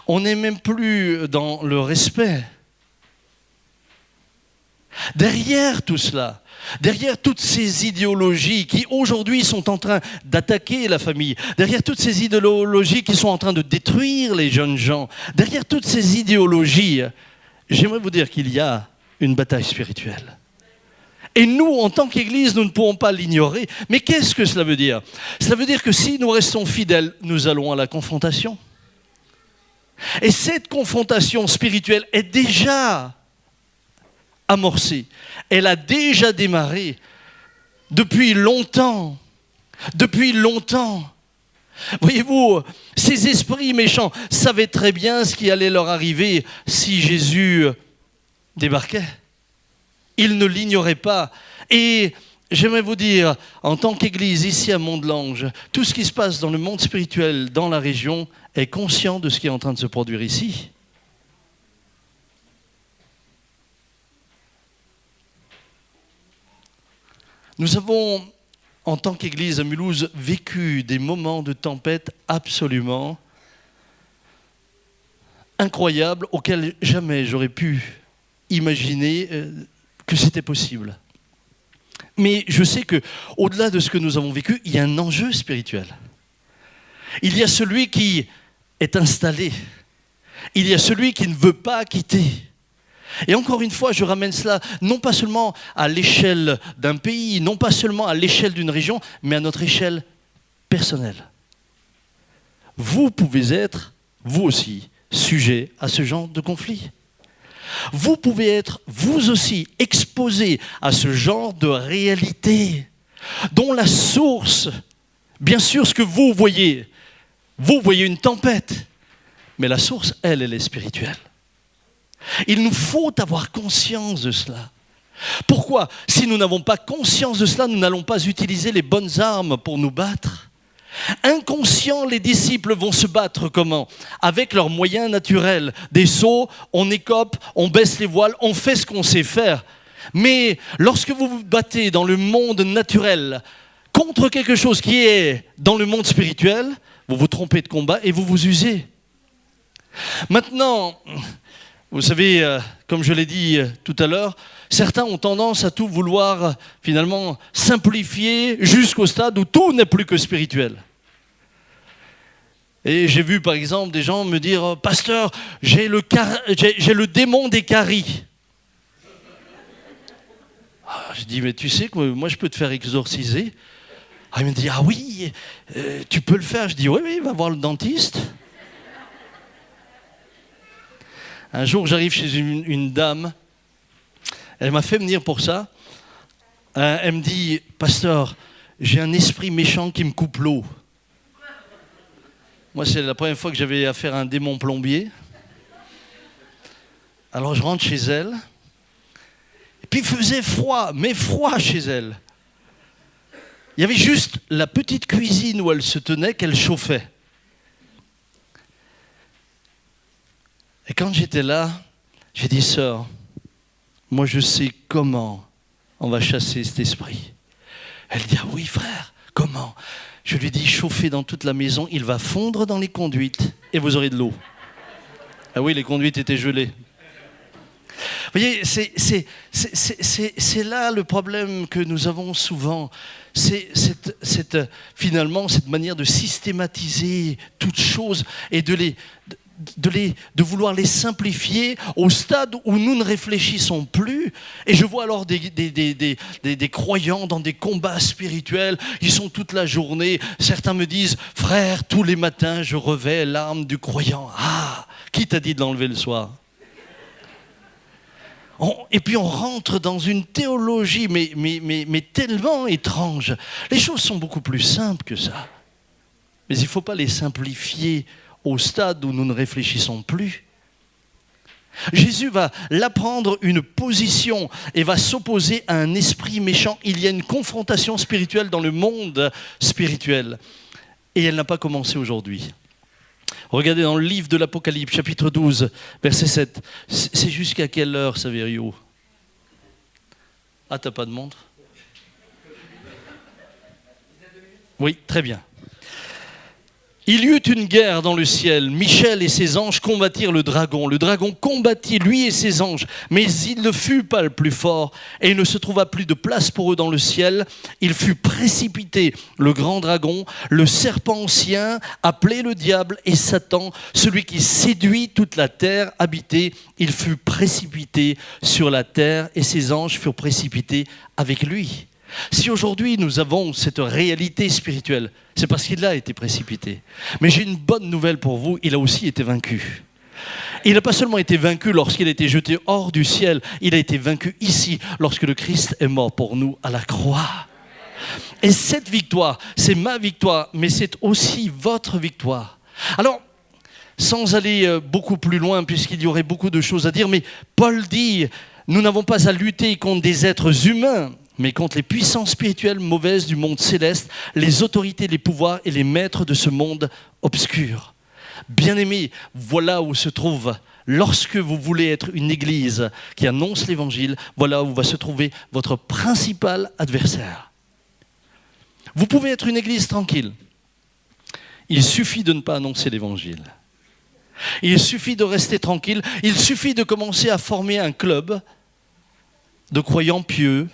On n'est même plus dans le respect. Derrière tout cela, derrière toutes ces idéologies qui aujourd'hui sont en train d'attaquer la famille, derrière toutes ces idéologies qui sont en train de détruire les jeunes gens, derrière toutes ces idéologies, j'aimerais vous dire qu'il y a une bataille spirituelle. Et nous, en tant qu'Église, nous ne pouvons pas l'ignorer. Mais qu'est-ce que cela veut dire ? Cela veut dire que si nous restons fidèles, nous allons à la confrontation. Et cette confrontation spirituelle est déjà amorcée. Elle a déjà démarré depuis longtemps. Depuis longtemps. Voyez-vous, ces esprits méchants savaient très bien ce qui allait leur arriver si Jésus débarquait. Ils ne l'ignoraient pas. Et j'aimerais vous dire, en tant qu'Église, ici à Mont-de-Lange, tout ce qui se passe dans le monde spirituel, dans la région, est conscient de ce qui est en train de se produire ici. Nous avons, en tant qu'Église à Mulhouse, vécu des moments de tempête absolument incroyables auxquels jamais j'aurais pu imaginer que c'était possible. Mais je sais qu'au-delà de ce que nous avons vécu, il y a un enjeu spirituel. Il y a celui qui est installé. Il y a celui qui ne veut pas quitter. Et encore une fois, je ramène cela non pas seulement à l'échelle d'un pays, non pas seulement à l'échelle d'une région, mais à notre échelle personnelle. Vous pouvez être, vous aussi, sujet à ce genre de conflit. Vous pouvez être, vous aussi, exposé à ce genre de réalité dont la source, bien sûr, ce que vous voyez une tempête, mais la source, elle est spirituelle. Il nous faut avoir conscience de cela. Pourquoi ? Si nous n'avons pas conscience de cela, nous n'allons pas utiliser les bonnes armes pour nous battre. Inconscients, les disciples vont se battre comment ? Avec leurs moyens naturels. Des seaux, on écope, on baisse les voiles, on fait ce qu'on sait faire. Mais lorsque vous vous battez dans le monde naturel contre quelque chose qui est dans le monde spirituel, vous vous trompez de combat et vous vous usez. Maintenant, vous savez, comme je l'ai dit tout à l'heure, certains ont tendance à tout vouloir finalement simplifier jusqu'au stade où tout n'est plus que spirituel. Et j'ai vu par exemple des gens me dire « Pasteur, j'ai le démon des caries ». Je dis « Mais tu sais que moi je peux te faire exorciser ». Il me dit « Ah oui, tu peux le faire ». Je dis « Oui, va voir le dentiste ». Un jour, j'arrive chez une dame, elle m'a fait venir pour ça. Elle me dit, pasteur, j'ai un esprit méchant qui me coupe l'eau. Moi, c'est la première fois que j'avais affaire à un démon plombier. Alors, je rentre chez elle. Et puis, il faisait froid, mais froid chez elle. Il y avait juste la petite cuisine où elle se tenait qu'elle chauffait. Et quand j'étais là, j'ai dit, sœur, moi je sais comment on va chasser cet esprit. Elle dit, ah oui frère, comment ? Je lui dis, chauffez dans toute la maison, il va fondre dans les conduites et vous aurez de l'eau. Ah oui, les conduites étaient gelées. Vous voyez, c'est là le problème que nous avons souvent. C'est finalement cette manière de systématiser toutes choses et de vouloir les simplifier au stade où nous ne réfléchissons plus. Et je vois alors des croyants dans des combats spirituels. Ils sont toute la journée. Certains me disent, frère, tous les matins, je revais l'arme du croyant. Ah, qui t'a dit de l'enlever le soir ? Et puis on rentre dans une théologie, mais tellement étrange. Les choses sont beaucoup plus simples que ça. Mais il ne faut pas les simplifier au stade où nous ne réfléchissons plus. Jésus va là prendre une position et va s'opposer à un esprit méchant. Il y a une confrontation spirituelle dans le monde spirituel. Et elle n'a pas commencé aujourd'hui. Regardez dans le livre de l'Apocalypse, chapitre 12, verset 7. C'est jusqu'à quelle heure, Saverio? Ah, t'as pas de montre? Oui, très bien. Il y eut une guerre dans le ciel. Michel et ses anges combattirent le dragon. Le dragon combattit lui et ses anges, mais il ne fut pas le plus fort, et il ne se trouva plus de place pour eux dans le ciel. Il fut précipité, le grand dragon, le serpent ancien, appelé le diable et Satan, celui qui séduit toute la terre habitée. Il fut précipité sur la terre, et ses anges furent précipités avec lui. Si aujourd'hui nous avons cette réalité spirituelle, c'est parce qu'il a été précipité. Mais j'ai une bonne nouvelle pour vous, il a aussi été vaincu. Il n'a pas seulement été vaincu lorsqu'il a été jeté hors du ciel, il a été vaincu ici, lorsque le Christ est mort pour nous à la croix. Et cette victoire, c'est ma victoire, mais c'est aussi votre victoire. Alors, sans aller beaucoup plus loin, puisqu'il y aurait beaucoup de choses à dire, mais Paul dit, nous n'avons pas à lutter contre des êtres humains, mais contre les puissances spirituelles mauvaises du monde céleste, les autorités, les pouvoirs et les maîtres de ce monde obscur. Bien-aimés, voilà où se trouve, lorsque vous voulez être une église qui annonce l'évangile, voilà où va se trouver votre principal adversaire. Vous pouvez être une église tranquille. Il suffit de ne pas annoncer l'évangile. Il suffit de rester tranquille. Il suffit de commencer à former un club de croyants pieux,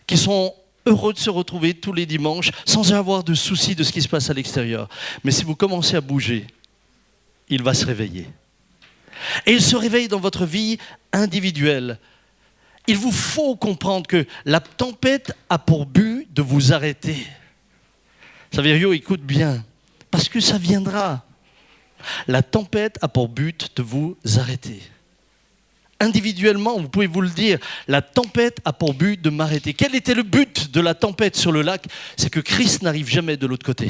qui sont heureux de se retrouver tous les dimanches sans avoir de soucis de ce qui se passe à l'extérieur. Mais si vous commencez à bouger, il va se réveiller. Et il se réveille dans votre vie individuelle. Il vous faut comprendre que la tempête a pour but de vous arrêter. Saverio, écoute bien, parce que ça viendra. La tempête a pour but de vous arrêter. Individuellement, vous pouvez vous le dire, la tempête a pour but de m'arrêter. Quel était le but de la tempête sur le lac? C'est que Christ n'arrive jamais de l'autre côté.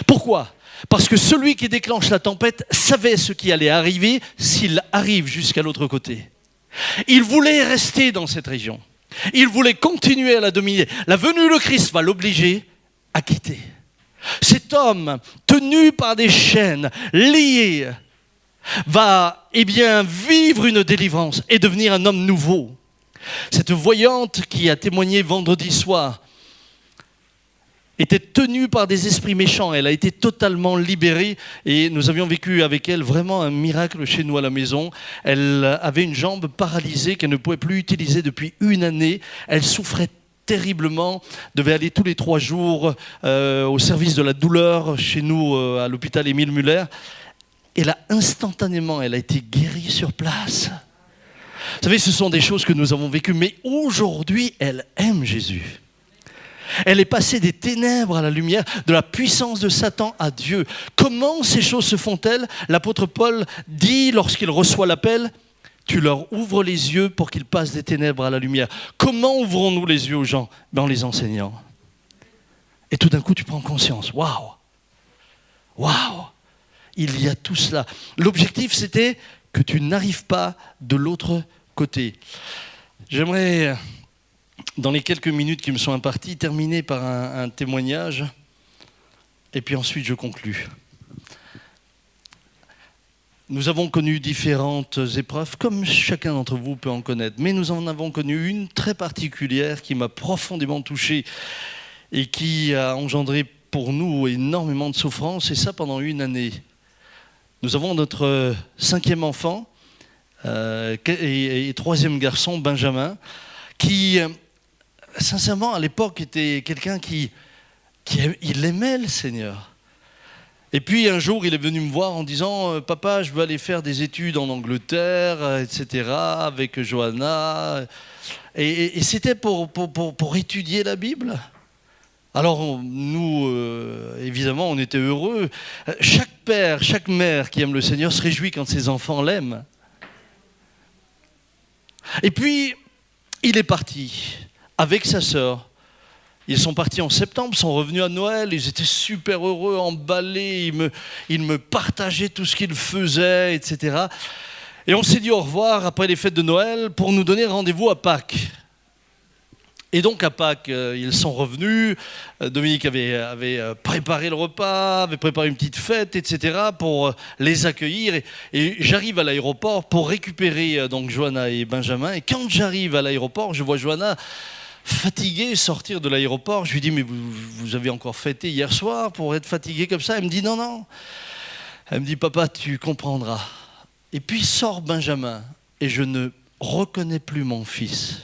Pourquoi? Parce que celui qui déclenche la tempête savait ce qui allait arriver s'il arrive jusqu'à l'autre côté. Il voulait rester dans cette région. Il voulait continuer à la dominer. La venue de Christ va l'obliger à quitter. Cet homme, tenu par des chaînes, lié, va vivre une délivrance et devenir un homme nouveau. Cette voyante qui a témoigné vendredi soir était tenue par des esprits méchants. Elle a été totalement libérée et nous avions vécu avec elle vraiment un miracle chez nous à la maison. Elle avait une jambe paralysée qu'elle ne pouvait plus utiliser depuis une année. Elle souffrait terriblement, devait aller tous les 3 jours au service de la douleur chez nous à l'hôpital Émile Muller. Et là, instantanément, elle a été guérie sur place. Vous savez, ce sont des choses que nous avons vécues, mais aujourd'hui, elle aime Jésus. Elle est passée des ténèbres à la lumière, de la puissance de Satan à Dieu. Comment ces choses se font-elles? L'apôtre Paul dit, lorsqu'il reçoit l'appel, « Tu leur ouvres les yeux pour qu'ils passent des ténèbres à la lumière. » Comment ouvrons-nous les yeux aux gens? En les enseignant. Et tout d'un coup, tu prends conscience. Waouh! Waouh! Il y a tout cela. L'objectif, c'était que tu n'arrives pas de l'autre côté. J'aimerais, dans les quelques minutes qui me sont imparties, terminer par un témoignage, et puis ensuite je conclus. Nous avons connu différentes épreuves, comme chacun d'entre vous peut en connaître, mais nous en avons connu une très particulière qui m'a profondément touché et qui a engendré pour nous énormément de souffrance, et ça pendant une année. Nous avons notre 5e enfant et 3e garçon, Benjamin, qui, sincèrement, à l'époque, était quelqu'un qui il aimait le Seigneur. Et puis, un jour, il est venu me voir en disant « Papa, je veux aller faire des études en Angleterre, etc., avec Johanna. » Et c'était pour étudier la Bible. Alors nous, évidemment, on était heureux. Chaque père, chaque mère qui aime le Seigneur se réjouit quand ses enfants l'aiment. Et puis, il est parti avec sa sœur. Ils sont partis en septembre, sont revenus à Noël. Ils étaient super heureux, emballés. Ils me partageaient tout ce qu'ils faisaient, etc. Et on s'est dit au revoir après les fêtes de Noël pour nous donner rendez-vous à Pâques. Et donc à Pâques, ils sont revenus. Dominique avait préparé le repas, avait préparé une petite fête, etc. pour les accueillir. Et j'arrive à l'aéroport pour récupérer donc Johanna et Benjamin. Et quand j'arrive à l'aéroport, je vois Johanna fatiguée sortir de l'aéroport. Je lui dis, mais vous avez encore fêté hier soir pour être fatiguée comme ça? Elle me dit, non, non. Elle me dit, papa, tu comprendras. Et puis sort Benjamin et je ne reconnais plus mon fils.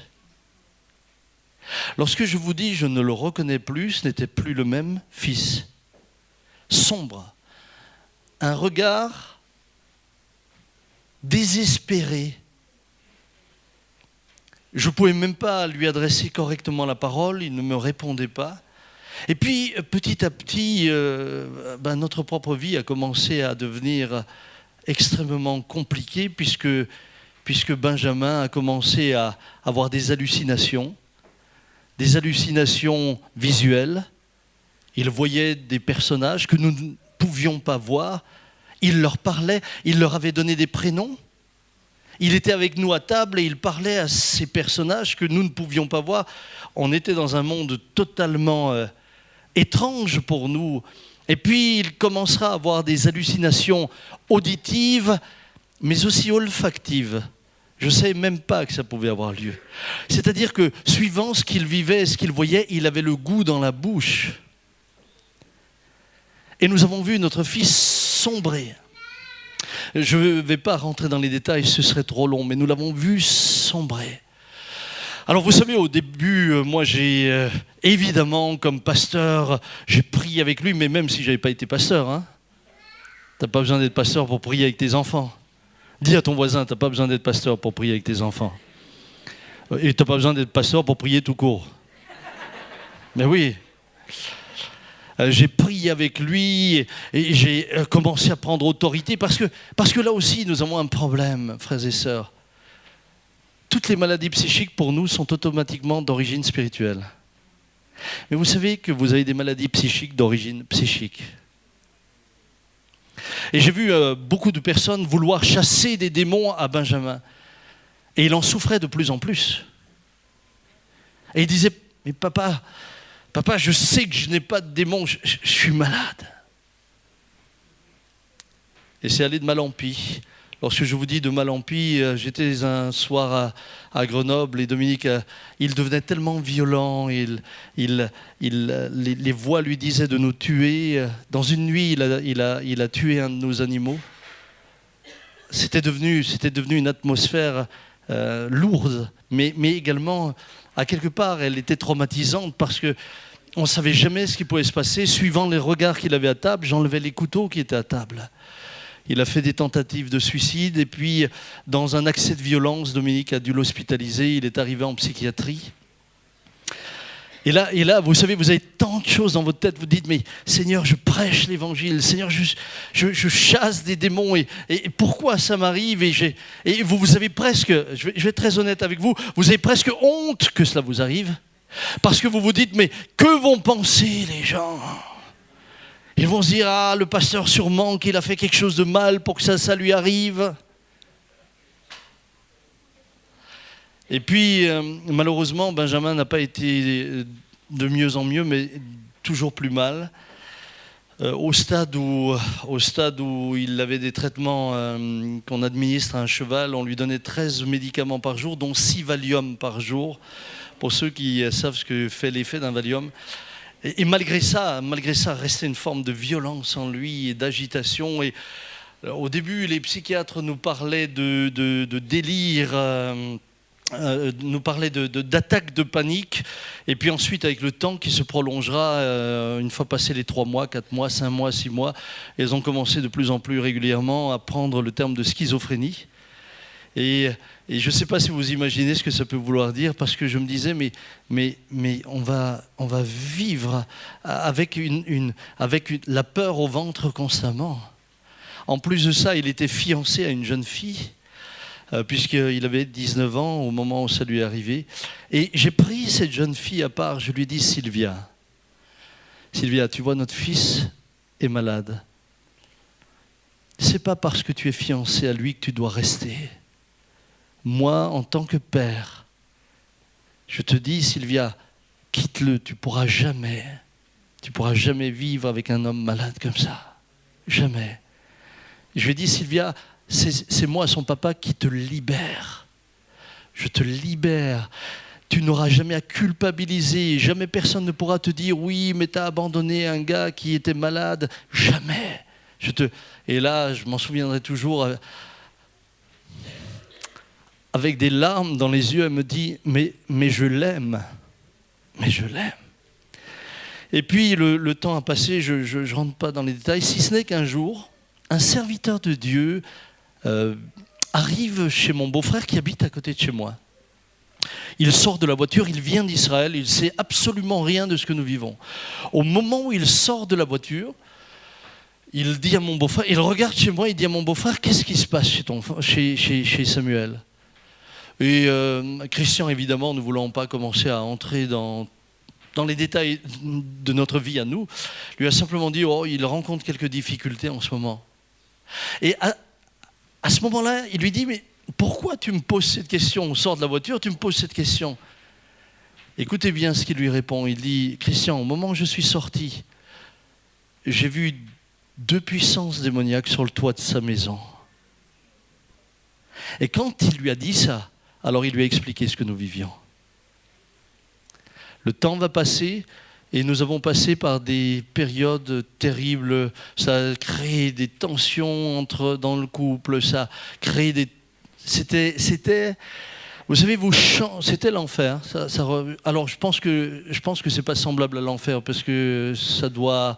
Lorsque je vous dis je ne le reconnais plus, ce n'était plus le même fils. Sombre, un regard désespéré. Je ne pouvais même pas lui adresser correctement la parole, il ne me répondait pas. Et puis petit à petit, notre propre vie a commencé à devenir extrêmement compliquée puisque Benjamin a commencé à avoir des hallucinations visuelles. Il voyait des personnages que nous ne pouvions pas voir. Il leur parlait, il leur avait donné des prénoms. Il était avec nous à table et il parlait à ces personnages que nous ne pouvions pas voir. On était dans un monde totalement étrange pour nous. Et puis il commencera à avoir des hallucinations auditives, mais aussi olfactives. Je ne savais même pas que ça pouvait avoir lieu. C'est-à-dire que, suivant ce qu'il vivait et ce qu'il voyait, il avait le goût dans la bouche. Et nous avons vu notre fils sombrer. Je ne vais pas rentrer dans les détails, ce serait trop long, mais nous l'avons vu sombrer. Alors vous savez, au début, moi j'ai évidemment, comme pasteur, j'ai prié avec lui, mais même si je n'avais pas été pasteur, hein, tu n'as pas besoin d'être pasteur pour prier avec tes enfants. Dis à ton voisin, tu n'as pas besoin d'être pasteur pour prier avec tes enfants. Et tu n'as pas besoin d'être pasteur pour prier tout court. Mais oui. J'ai prié avec lui et j'ai commencé à prendre autorité parce que là aussi, nous avons un problème, frères et sœurs. Toutes les maladies psychiques, pour nous, sont automatiquement d'origine spirituelle. Mais vous savez que vous avez des maladies psychiques d'origine psychique. Et j'ai vu beaucoup de personnes vouloir chasser des démons à Benjamin. Et il en souffrait de plus en plus. Et il disait, mais papa, je sais que je n'ai pas de démons, je suis malade. Et c'est allé de mal en pis. Lorsque je vous dis de mal en pis, j'étais un soir à Grenoble et Dominique, il devenait tellement violent, les voix lui disaient de nous tuer. Dans une nuit, il a tué un de nos animaux. C'était devenu une atmosphère lourde, mais également, à quelque part, elle était traumatisante parce qu'on ne savait jamais ce qui pouvait se passer. Suivant les regards qu'il avait à table, j'enlevais les couteaux qui étaient à table. Il a fait des tentatives de suicide et puis, dans un accès de violence, Dominique a dû l'hospitaliser. Il est arrivé en psychiatrie. Et là, vous savez, vous avez tant de choses dans votre tête. Vous dites, mais Seigneur, je prêche l'évangile. Seigneur, je chasse des démons. Et pourquoi ça m'arrive? Et vous avez presque, je vais être très honnête avec vous, vous avez presque honte que cela vous arrive. Parce que vous vous dites, mais que vont penser les gens? Ils vont se dire, ah, le pasteur sûrement qu'il a fait quelque chose de mal pour que ça lui arrive. Et puis, malheureusement, Benjamin n'a pas été de mieux en mieux, mais toujours plus mal. Au stade où il avait des traitements qu'on administre à un cheval, on lui donnait 13 médicaments par jour, dont 6 Valium par jour, pour ceux qui savent ce que fait l'effet d'un Valium. Et malgré ça, restait une forme de violence en lui et d'agitation. Et au début, les psychiatres nous parlaient de délire, nous parlaient d'attaque de panique. Et puis ensuite, avec le temps qui se prolongera, une fois passés les 3 mois, 4 mois, 5 mois, 6 mois, ils ont commencé de plus en plus régulièrement à prendre le terme de schizophrénie. Et je ne sais pas si vous imaginez ce que ça peut vouloir dire, parce que je me disais, mais on va vivre avec la peur au ventre constamment. En plus de ça, il était fiancé à une jeune fille, puisqu'il avait 19 ans au moment où ça lui est arrivé. Et j'ai pris cette jeune fille à part, je lui ai dit, Sylvia, tu vois, notre fils est malade. C'est pas parce que tu es fiancé à lui que tu dois rester. Moi, en tant que père, Je te dis, Sylvia, quitte-le, tu pourras jamais vivre avec un homme malade comme ça. Jamais. Je lui ai dit, Sylvia, c'est moi, son papa, qui te libère. Je te libère. Tu n'auras jamais à culpabiliser. Jamais personne ne pourra te dire, oui, mais tu as abandonné un gars qui était malade. Jamais. Et là, je m'en souviendrai toujours, avec des larmes dans les yeux, elle me dit, mais je l'aime. Mais je l'aime. Et puis, le temps a passé, je ne rentre pas dans les détails, si ce n'est qu'un jour, un serviteur de Dieu arrive chez mon beau-frère qui habite à côté de chez moi. Il sort de la voiture, il vient d'Israël, il ne sait absolument rien de ce que nous vivons. Au moment où il sort de la voiture, il dit à mon beau-frère, il regarde chez moi, il dit à mon beau-frère, qu'est-ce qui se passe chez Samuel ? Et Christian, évidemment, ne voulant pas commencer à entrer dans les détails de notre vie à nous, lui a simplement dit, il rencontre quelques difficultés en ce moment. Et à ce moment-là, il lui dit, mais pourquoi tu me poses cette question ? On sort de la voiture, tu me poses cette question. Écoutez bien ce qu'il lui répond. Il dit, Christian, au moment où je suis sorti, j'ai vu 2 puissances démoniaques sur le toit de sa maison. Et quand il lui a dit ça, alors il lui a expliqué ce que nous vivions. Le temps va passer et nous avons passé par des périodes terribles. Ça a créé des tensions dans le couple, ça a créé des... C'était, vous savez, c'était l'enfer. Alors je pense que c'est pas semblable à l'enfer parce que ça doit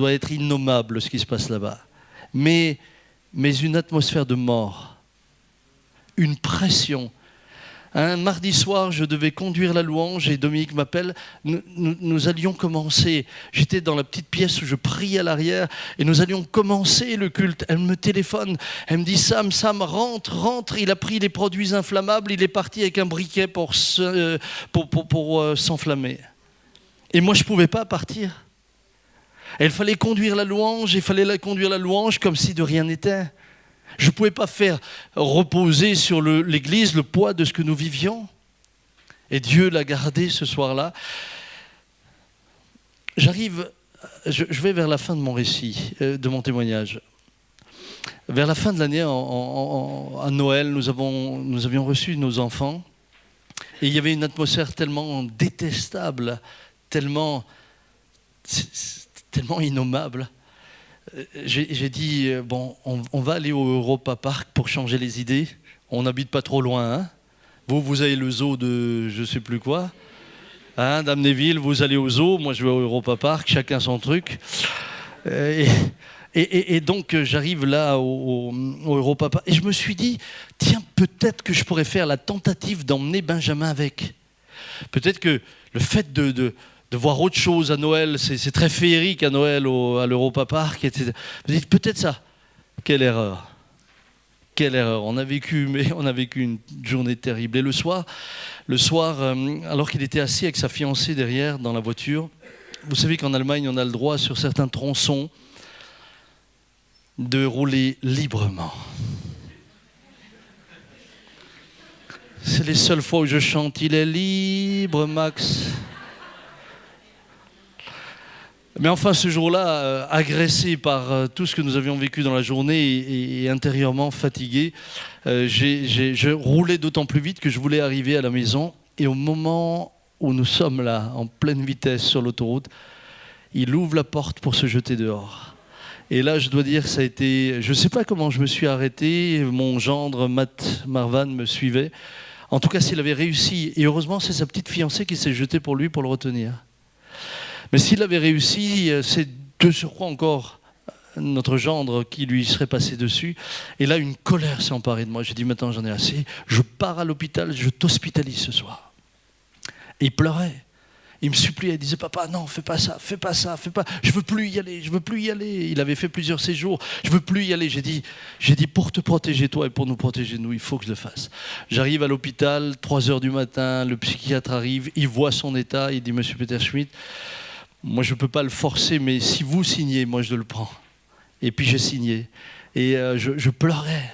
être innommable ce qui se passe là-bas. Mais une atmosphère de mort, une pression. Un mardi soir, je devais conduire la louange et Dominique m'appelle. Nous allions commencer. J'étais dans la petite pièce où je priais à l'arrière et nous allions commencer le culte. Elle me téléphone. Elle me dit, Sam, rentre. Il a pris les produits inflammables. Il est parti avec un briquet pour s'enflammer. Et moi, je ne pouvais pas partir. Il fallait conduire la louange. Il fallait conduire la louange comme si de rien n'était. Je ne pouvais pas faire reposer sur l'Église le poids de ce que nous vivions. Et Dieu l'a gardé ce soir-là. Je vais vers la fin de mon récit, de mon témoignage. Vers la fin de l'année, à Noël, nous avions reçu nos enfants. Et il y avait une atmosphère tellement détestable, tellement innommable. J'ai dit, on va aller au Europa Park pour changer les idées. On n'habite pas trop loin. Hein. Vous avez le zoo de je ne sais plus quoi. Hein, d'Amnéville, vous allez au zoo. Moi, je vais au Europa Park. Chacun son truc. Et donc, j'arrive là au Europa Park. Et je me suis dit, tiens, peut-être que je pourrais faire la tentative d'emmener Benjamin avec. Peut-être que le fait de voir autre chose à Noël, c'est très féerique à Noël à l'Europa Park, etc. Vous dites, peut-être ça. Quelle erreur. Quelle erreur. On a vécu une journée terrible. Et le soir, alors qu'il était assis avec sa fiancée derrière dans la voiture, vous savez qu'en Allemagne, on a le droit sur certains tronçons de rouler librement. C'est les seules fois où je chante, il est libre, Max. Mais enfin, ce jour-là, agressé par tout ce que nous avions vécu dans la journée et intérieurement fatigué, je roulais d'autant plus vite que je voulais arriver à la maison. Et au moment où nous sommes là, en pleine vitesse sur l'autoroute, il ouvre la porte pour se jeter dehors. Et là, je dois dire, ça a été... Je ne sais pas comment je me suis arrêté. Mon gendre, Matt Marvan, me suivait. En tout cas, s'il avait réussi, et heureusement, c'est sa petite fiancée qui s'est jetée pour lui pour le retenir. Mais s'il avait réussi, c'est de surcroît encore notre gendre qui lui serait passé dessus. Et là, une colère s'est emparée de moi. J'ai dit, maintenant j'en ai assez. Je pars à l'hôpital, je t'hospitalise ce soir. Et il pleurait. Il me suppliait, il disait, papa, non, fais pas ça. Je veux plus y aller. Il avait fait plusieurs séjours. Je veux plus y aller. J'ai dit, pour te protéger toi et pour nous protéger nous, il faut que je le fasse. J'arrive à l'hôpital, 3h du matin, le psychiatre arrive, il voit son état, il dit, monsieur Peter Schmidt, moi, je ne peux pas le forcer, mais si vous signez, moi, je le prends. Et puis, j'ai signé. Et je pleurais.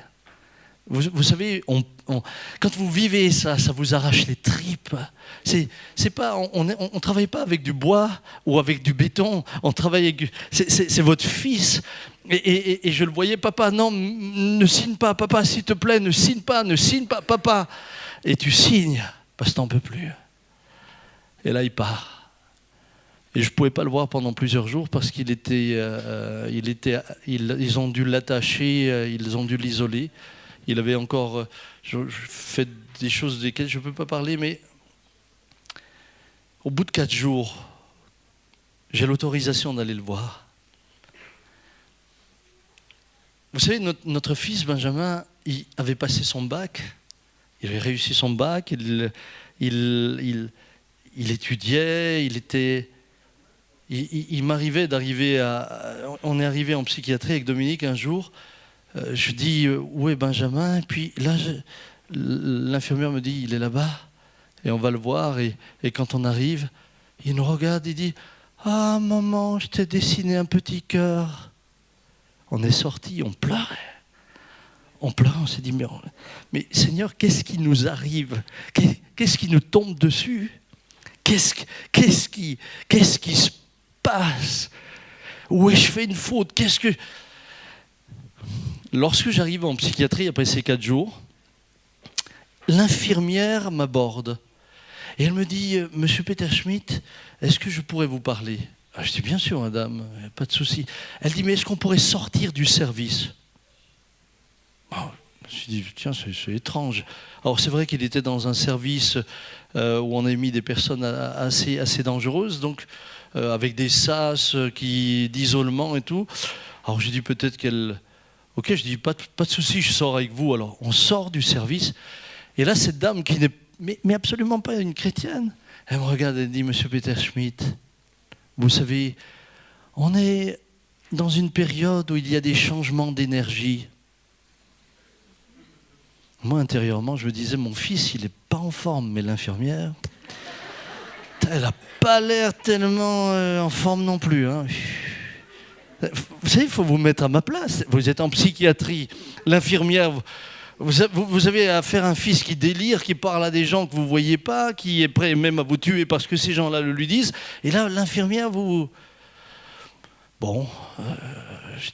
Vous savez, quand vous vivez ça, ça vous arrache les tripes. C'est pas, on travaille pas avec du bois ou avec du béton. On travaille avec. C'est votre fils. Et je le voyais, papa, non, ne signe pas, papa, s'il te plaît, ne signe pas, papa. Et tu signes parce que t'en peux plus. Et là, il part. Et je pouvais pas le voir pendant plusieurs jours parce qu'ils ont dû l'attacher, ils ont dû l'isoler. Il avait encore fait des choses desquelles je ne peux pas parler, mais au bout de 4 jours, j'ai l'autorisation d'aller le voir. Vous savez, notre fils Benjamin, il avait passé son bac, il avait réussi son bac, il étudiait, il m'arrivait d'arriver on est arrivé en psychiatrie avec Dominique un jour. Je dis, où est Benjamin? Et puis là, l'infirmière me dit, il est là-bas. Et on va le voir. Et quand on arrive, il nous regarde, il dit, ah maman, je t'ai dessiné un petit cœur. On est sortis, on pleurait. On pleurait, on s'est dit, mais Seigneur, qu'est-ce qui nous arrive? Qu'est-ce qui nous tombe dessus? Qu'est-ce qui se passe? Où ai-je fait une faute? Lorsque j'arrive en psychiatrie, après ces 4 jours, l'infirmière m'aborde. Et elle me dit, Monsieur Peter Schmidt, est-ce que je pourrais vous parler? Je dis, bien sûr, madame, pas de souci. Elle dit, mais est-ce qu'on pourrait sortir du service? Je me suis dit, tiens, c'est étrange. Alors, c'est vrai qu'il était dans un service où on a mis des personnes assez dangereuses, donc avec des sas d'isolement et tout. Alors, j'ai dit peut-être qu'elle... Ok, je dis, pas de souci, je sors avec vous. Alors, on sort du service. Et là, cette dame qui n'est mais absolument pas une chrétienne, elle me regarde et dit, Monsieur Peter Schmidt, vous savez, on est dans une période où il y a des changements d'énergie. Moi, intérieurement, je me disais, mon fils, il n'est pas en forme, mais l'infirmière, elle n'a pas l'air tellement en forme non plus, hein. Vous savez, il faut vous mettre à ma place. Vous êtes en psychiatrie. L'infirmière, vous avez affaire à un fils qui délire, qui parle à des gens que vous ne voyez pas, qui est prêt même à vous tuer parce que ces gens-là le lui disent. Et là, l'infirmière, vous... Bon, je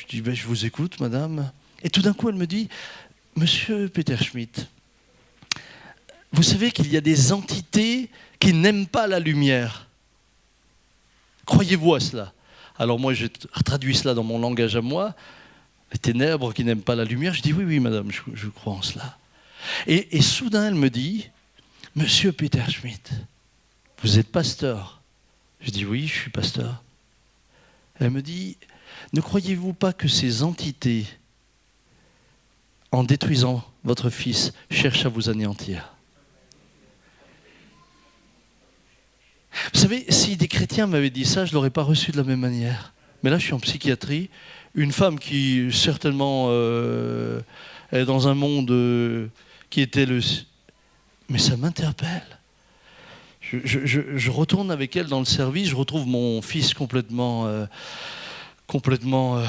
dis ben, je vous écoute, madame. Et tout d'un coup, elle me dit, Monsieur Peter Schmidt, vous savez qu'il y a des entités qui n'aiment pas la lumière. Croyez-vous à cela? Alors moi, je traduis cela dans mon langage à moi. Les ténèbres qui n'aiment pas la lumière. Je dis oui, madame, je crois en cela. Et soudain, elle me dit, Monsieur Peter Schmidt, vous êtes pasteur? Je dis oui, je suis pasteur. Elle me dit, ne croyez-vous pas que ces entités, en détruisant votre fils, cherchent à vous anéantir? Vous savez, si des chrétiens m'avaient dit ça, je ne l'aurais pas reçu de la même manière. Mais là, je suis en psychiatrie. Une femme qui, certainement, est dans un monde qui était le... Mais ça m'interpelle. Je retourne avec elle dans le service, je retrouve mon fils complètement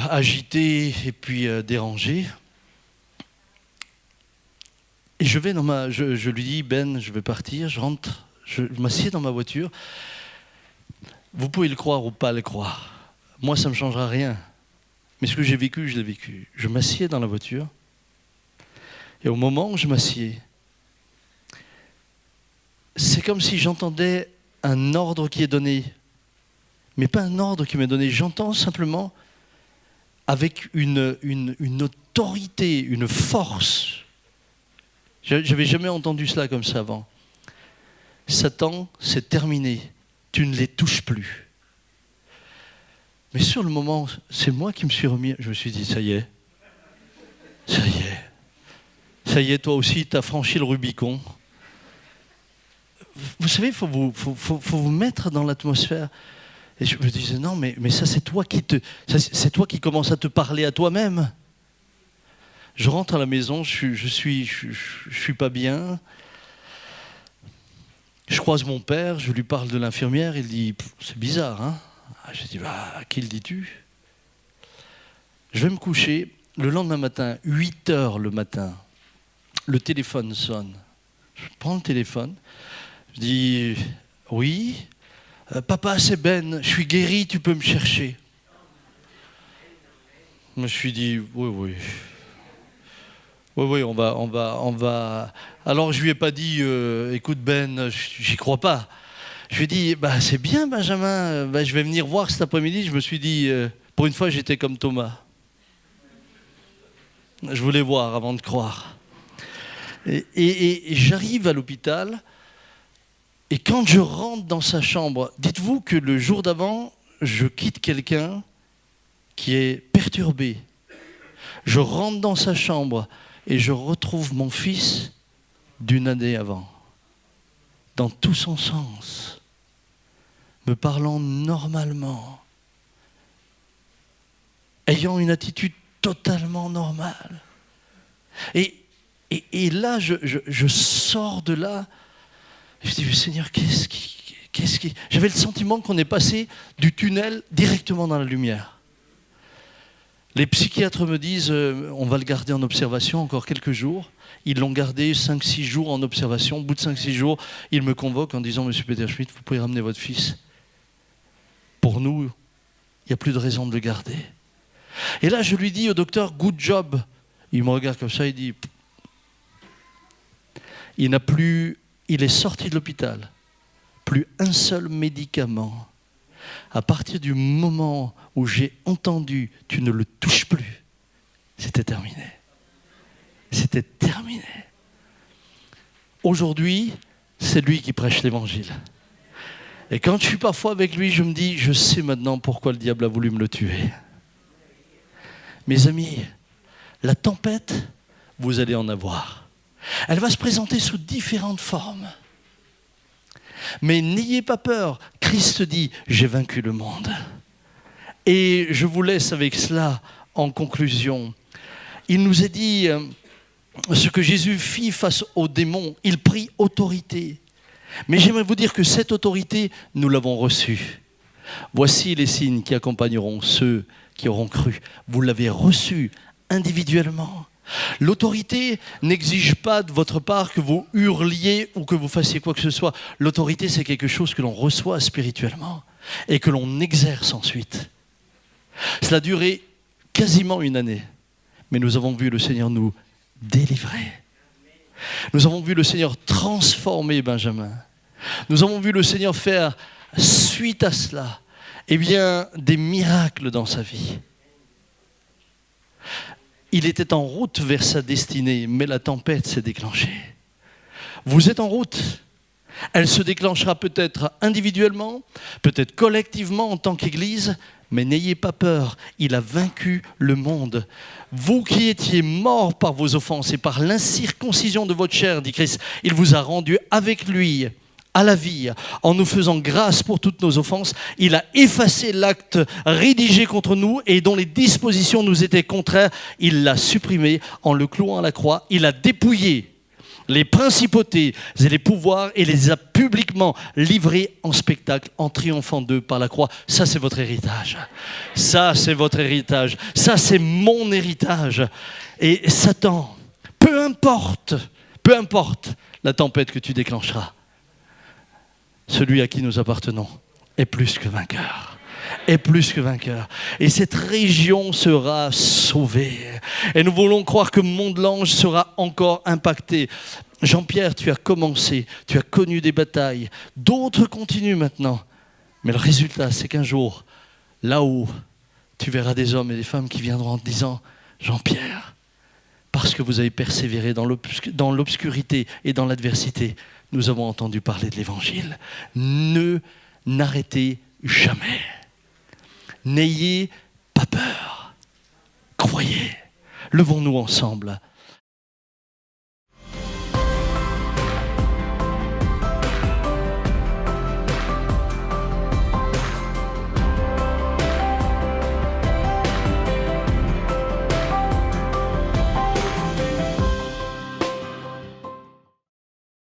agité et puis dérangé. Et je vais je lui dis, Ben, je vais partir, je rentre. Je m'assieds dans ma voiture. Vous pouvez le croire ou pas le croire. Moi, ça ne me changera rien. Mais ce que j'ai vécu, je l'ai vécu. Je m'assieds dans la voiture. Et au moment où je m'assieds, c'est comme si j'entendais un ordre qui est donné. Mais pas un ordre qui m'est donné. J'entends simplement avec une autorité, une force. Je n'avais jamais entendu cela comme ça avant. Satan, c'est terminé. Tu ne les touches plus. Mais sur le moment, c'est moi qui me suis remis. Je me suis dit, ça y est. Ça y est. Ça y est, toi aussi, tu as franchi le Rubicon. Vous savez, il faut vous mettre dans l'atmosphère. Et je me disais, non, mais ça, c'est toi c'est toi qui commences à te parler à toi-même. Je rentre à la maison, je suis pas bien. Je croise mon père, je lui parle de l'infirmière, il dit, c'est bizarre, hein? Je dis, à qui le dis-tu? Je vais me coucher. le lendemain matin, 8 heures le matin, le téléphone sonne. Je prends le téléphone, je dis « Oui, papa, c'est Ben, je suis guéri, tu peux me chercher. » Je me suis dit « Oui, on va. » Alors je lui ai pas dit « Écoute Ben, j'y crois pas. » Je lui ai dit « C'est bien Benjamin, je vais venir voir cet après-midi. » Je me suis dit pour une fois, j'étais comme Thomas. Je voulais voir avant de croire. Et j'arrive à l'hôpital, et quand je rentre dans sa chambre, dites-vous que le jour d'avant, je quitte quelqu'un qui est perturbé. Je rentre dans sa chambre et je retrouve mon fils d'une année avant, dans tout son sens, me parlant normalement, ayant une attitude totalement normale. Et là, je sors de là, je dis, Seigneur, qu'est-ce qui... J'avais le sentiment qu'on est passé du tunnel directement dans la lumière. Les psychiatres me disent, on va le garder en observation encore quelques jours. Ils l'ont gardé 5-6 jours en observation. Au bout de 5-6 jours, ils me convoquent en disant, Monsieur Peter Schmidt, vous pouvez ramener votre fils. Pour nous, il n'y a plus de raison de le garder. Et là, je lui dis au docteur, good job. Il me regarde comme ça, il dit, il est sorti de l'hôpital, plus un seul médicament. À partir du moment où j'ai entendu, tu ne le touches plus, c'était terminé. C'était terminé. Aujourd'hui, c'est lui qui prêche l'évangile. Et quand je suis parfois avec lui, je me dis, je sais maintenant pourquoi le diable a voulu me le tuer. Mes amis, la tempête, vous allez en avoir. Elle va se présenter sous différentes formes. Mais n'ayez pas peur. Christ dit, j'ai vaincu le monde. Et je vous laisse avec cela en conclusion. Il nous est dit ce que Jésus fit face aux démons. Il prit autorité. Mais j'aimerais vous dire que cette autorité, nous l'avons reçue. Voici les signes qui accompagneront ceux qui auront cru. Vous l'avez reçue individuellement. L'autorité n'exige pas de votre part que vous hurliez ou que vous fassiez quoi que ce soit. L'autorité, c'est quelque chose que l'on reçoit spirituellement et que l'on exerce ensuite. Cela a duré quasiment une année, mais nous avons vu le Seigneur nous délivrer. Nous avons vu le Seigneur transformer Benjamin. Nous avons vu le Seigneur faire, suite à cela, des miracles dans sa vie. Il était en route vers sa destinée, mais la tempête s'est déclenchée. Vous êtes en route. Elle se déclenchera peut-être individuellement, peut-être collectivement en tant qu'Église, mais n'ayez pas peur, il a vaincu le monde. Vous qui étiez morts par vos offenses et par l'incirconcision de votre chair, dit Christ, il vous a rendus avec lui à la vie, en nous faisant grâce pour toutes nos offenses. Il a effacé l'acte rédigé contre nous et dont les dispositions nous étaient contraires. Il l'a supprimé en le clouant à la croix. Il a dépouillé les principautés et les pouvoirs et les a publiquement livrés en spectacle, en triomphant d'eux par la croix. Ça, c'est votre héritage. Ça, c'est votre héritage. Ça, c'est mon héritage. Et Satan, peu importe la tempête que tu déclencheras, celui à qui nous appartenons est plus que vainqueur. Est plus que vainqueur. Et cette région sera sauvée. Et nous voulons croire que Mont-de-l'Ange sera encore impacté. Jean-Pierre, tu as commencé, tu as connu des batailles. D'autres continuent maintenant. Mais le résultat, c'est qu'un jour, là-haut, tu verras des hommes et des femmes qui viendront en te disant, Jean-Pierre, parce que vous avez persévéré dans l'obscurité et dans l'adversité, nous avons entendu parler de l'Évangile. N'arrêtez jamais. N'ayez pas peur. Croyez. Levons-nous ensemble.